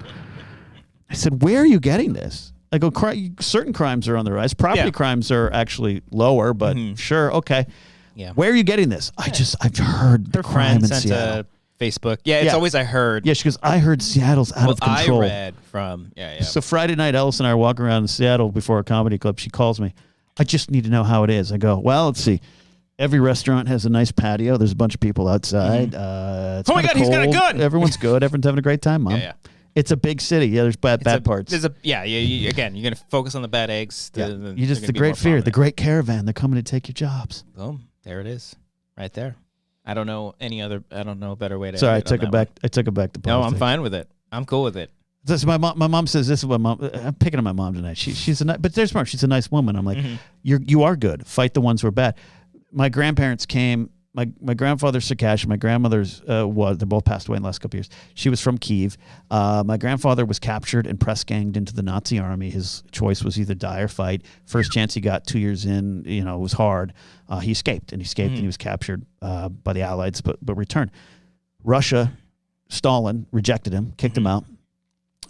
I said, where are you getting this? I go, certain crimes are on the rise. Property crimes are actually lower, but sure, okay. Yeah. Where are you getting this? I've heard the crime in Seattle. A Facebook. Yeah, it's always I heard. Yeah, she goes, I heard Seattle's out of control. I read from, So Friday night, Ellis and I are walking around in Seattle before a comedy club. She calls me. I just need to know how it is. I go, well, let's see. Every restaurant has a nice patio. There's a bunch of people outside. It's oh my God, cold. he's got a gun. Everyone's good. Everyone's having a great time, Mom. Yeah. It's a big city. Yeah, there's bad parts. Again, you're going to focus on the bad eggs. You just, the great fear, the great caravan. They're coming to take your jobs. Boom. There it is. Right there. I don't know a better way to. Sorry, I took it back. I took it back to politics. No, I'm fine with it. I'm cool with it. This, my mom says this is what mom. I'm picking on my mom tonight. She's a but they're smart. She's a nice woman. I'm like, you are good. Fight the ones who are bad. My grandparents came. My grandfather's Circassian. My grandmother's they both passed away in the last couple of years. She was from Kiev. My grandfather was captured and press ganged into the Nazi army. His choice was either die or fight. First chance he got 2 years in, it was hard. He escaped and he was captured by the Allies, but returned. Russia, Stalin rejected him, kicked him out,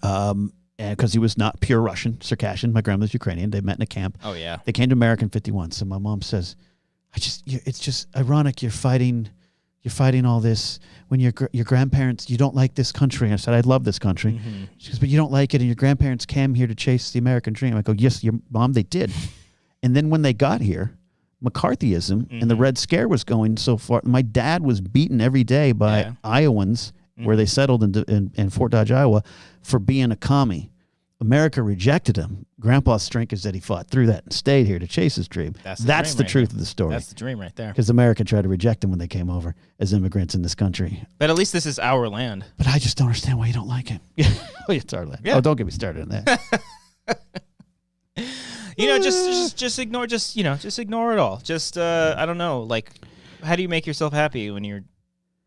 and because he was not pure Russian, Circassian. My grandmother's Ukrainian. They met in a camp. Oh yeah. They came to America in '51. So my mom says, it's just ironic you're fighting all this when your grandparents, you don't like this country. I said, I love this country. She goes, but you don't like it, and your grandparents came here to chase the American dream. I go, yes, your mom, they did. And then when they got here, McCarthyism and the Red Scare was going so far. My dad was beaten every day by Iowans where they settled in Fort Dodge, Iowa, for being a commie. America rejected him. Grandpa's strength is that he fought through that and stayed here to chase his dream. That's the truth of the story. That's the dream right there. Because America tried to reject him when they came over as immigrants in this country. But at least this is our land. But I just don't understand why you don't like it. It's our land. Yeah. Oh, don't get me started on that. Just ignore. Just ignore it all. Just I don't know. Like, how do you make yourself happy when you're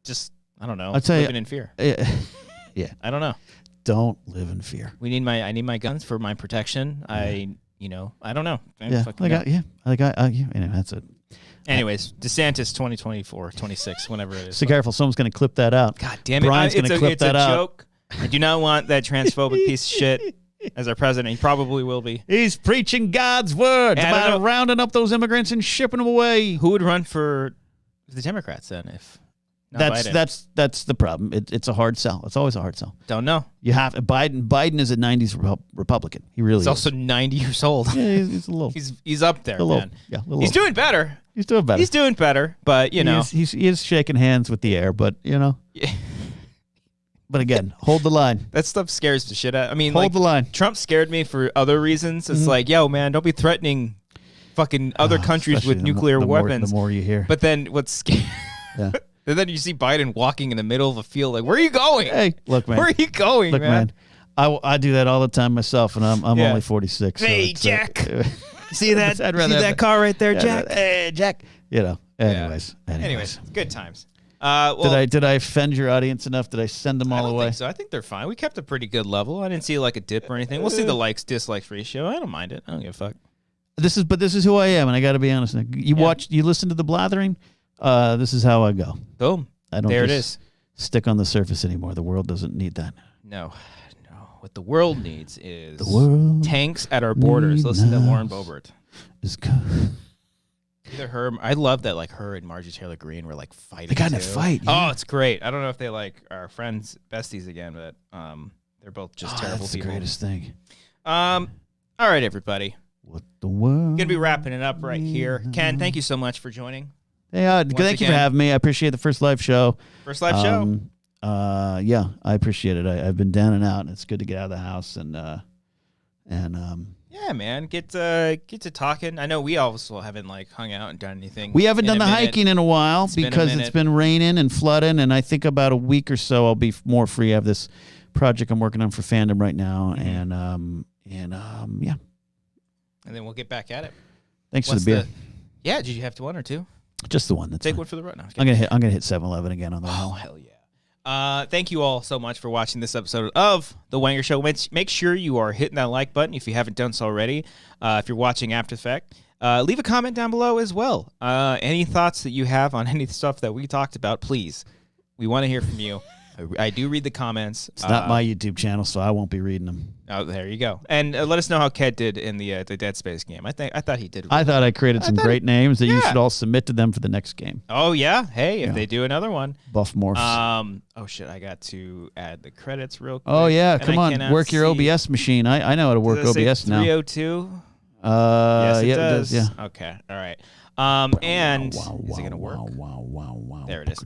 just I'll tell living in fear? Yeah. I don't know. Don't live in fear. I need my guns for my protection. I don't know. That's it. Anyways, DeSantis 2024, 26, whenever it is. So careful, someone's going to clip that out. God damn it. Brian's going to clip that out. It's a joke. I do not want that transphobic piece of shit as our president. He probably will be. He's preaching God's words about rounding up those immigrants and shipping them away. Who would run for the Democrats then if... That's the problem. It's a hard sell. It's always a hard sell. Don't know. You have Biden is a '90s Republican. He really is. Also 90 years old. Yeah, he's a little. He's up there, man. Yeah, he's doing better. He's doing better. But he is shaking hands with the air. But Yeah. But again, hold the line. That stuff scares the shit out. I mean, hold the line. Trump scared me for other reasons. It's like, yo, man, don't be threatening fucking other countries with nuclear weapons. The more you hear. But then what's scary? Yeah. And then you see Biden walking in the middle of a field, like, where are you going? Hey, look, man. Where are you going, man? I do that all the time myself, and I'm only 46. Hey, so Jack. See that? See that car right there, Jack? Hey, Jack. Anyways, good times. Did I offend your audience enough? Did I send them all away? I don't think so. I think they're fine. We kept a pretty good level. I didn't see like a dip or anything. We'll see the likes dislikes ratio. I don't mind it. I don't give a fuck. This is who I am, and I got to be honest. You listen to the blathering. This is how I go. Boom. It is. Stick on the surface anymore. The world doesn't need that. No. What the world needs is tanks at our borders. Listen to Lauren Boebert. Either her, I love that. Like her and Marjorie Taylor Greene were like fighting. They got in a fight. Yeah. Oh, it's great. I don't know if they like are friends, besties again, but they're both just terrible that's people. The greatest thing. All right, everybody. What the world? Gonna be wrapping it up right here. Ken, thank you so much for joining. Hey, thank you for having me. I appreciate the first live show. Show. Yeah, I appreciate it. I've been down and out, and it's good to get out of the house and yeah, man, get to talking. I know we also haven't like hung out and done anything. We haven't done the hiking in a while because it's been raining and flooding, and I think about a week or so I'll be more free. I have this project I'm working on for Fandom right now, and yeah. And then we'll get back at it. Thanks for the beer. Yeah, did you have one or two? Just the one. That's Take fine. one for the road. No, I'm gonna hit 7-Eleven again on the way. Oh hell yeah! Thank you all so much for watching this episode of the Wanger Show. Make sure you are hitting that like button if you haven't done so already. If you're watching after the fact, leave a comment down below as well. Any thoughts that you have on any stuff that we talked about, please. We want to hear from you. I do read the comments. It's not my YouTube channel, so I won't be reading them. Oh, there you go. And let us know how Ked did in the Dead Space game. I thought he did. I thought I created some great names that you should all submit to them for the next game. Oh yeah. Hey, if they do another one, buff morphs. Oh shit, I got to add the credits real quick. Oh yeah, come on, work your OBS machine. I know how to work OBS now. 302. Yes, it does. Yeah. Okay. All right. And is it gonna work? There it is.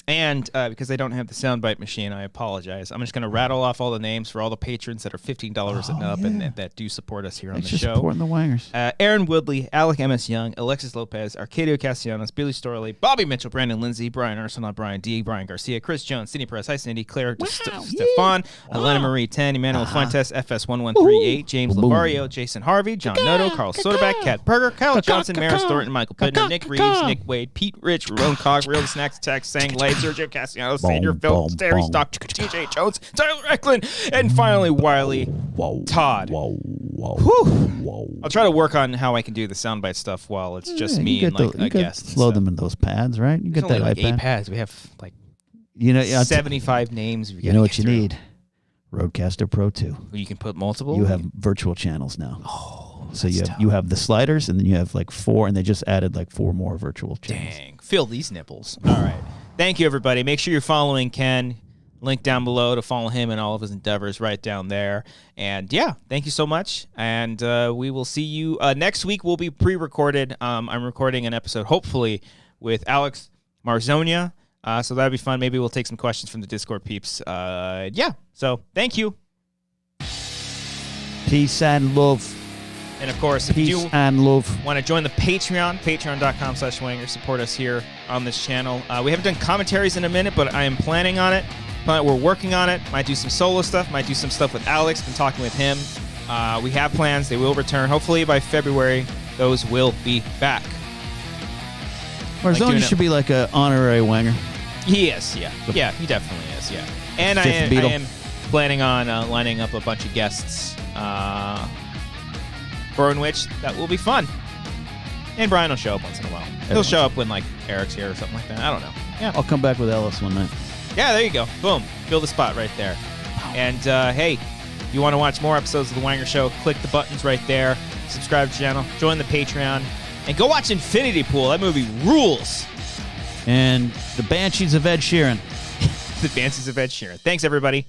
And because I don't have the soundbite machine, I apologize. I'm just going to rattle off all the names for all the patrons that are $15 and up and that do support us here on the show. Supporting the Wangers. Aaron Woodley, Alec M.S. Young, Alexis Lopez, Arcadio Castellanos, Billy Storley, Bobby Mitchell, Brandon Lindsay, Brian Arsenal, Brian D, Brian Garcia, Chris Jones, Cindy Perez, Hi Cindy, Claire Stefan, Elena Marie 10, Emmanuel Fuentes, FS1138, James Lavario, Jason Harvey, John Noto, Carl Soderback, Kat Berger, Kyle Johnson, Maris Thornton, Michael Pidner, Nick Reeves, Nick Wade, Pete Rich, Ron Cog, Real Snacks Tech, Sang Lay, Sergio Castellanos, Senior Phil, Terry Stock, TJ Jones, Tyler Eklund, and finally Wiley Todd. I'll try to work on how I can do the soundbite stuff while it's just me and like a guest. Slow them in those pads, right? You get that like iPad. 8 pads. We have like 75 names. You know what you need? Roadcaster Pro 2. You can put multiple. You have virtual channels now. Oh, so you have the sliders, and then you have like 4, and they just added like 4 more virtual channels. Dang, fill these nipples. All right. Thank you, everybody. Make sure you're following Ken. Link down below to follow him and all of his endeavors right down there. And, yeah, thank you so much. And we will see you next week. We'll be pre-recorded. I'm recording an episode, hopefully, with Alex Marzonia. So that'll be fun. Maybe we'll take some questions from the Discord peeps. Yeah, so thank you. Peace and love. And, of course, if you want to join the Patreon, patreon.com/Wanger, support us here on this channel. We haven't done commentaries in a minute, but I am planning on it. We're working on it. Might do some solo stuff. Might do some stuff with Alex. Been talking with him. We have plans. They will return. Hopefully by February, those will be back. Marzonia should be like an honorary Wanger. He is, yeah. Yeah, he definitely is, yeah. And I am planning on lining up a bunch of guests for in which that will be fun. And Brian will show up once in a while. He'll show up when like Eric's here or something like that. I don't know. Yeah, I'll come back with Ellis one night. Yeah, there you go. Boom. Fill the spot right there. And hey, if you want to watch more episodes of The Wanger Show, click the buttons right there. Subscribe to the channel. Join the Patreon. And go watch Infinity Pool. That movie rules. And the Banshees of Ed Sheeran. The Banshees of Ed Sheeran. Thanks, everybody.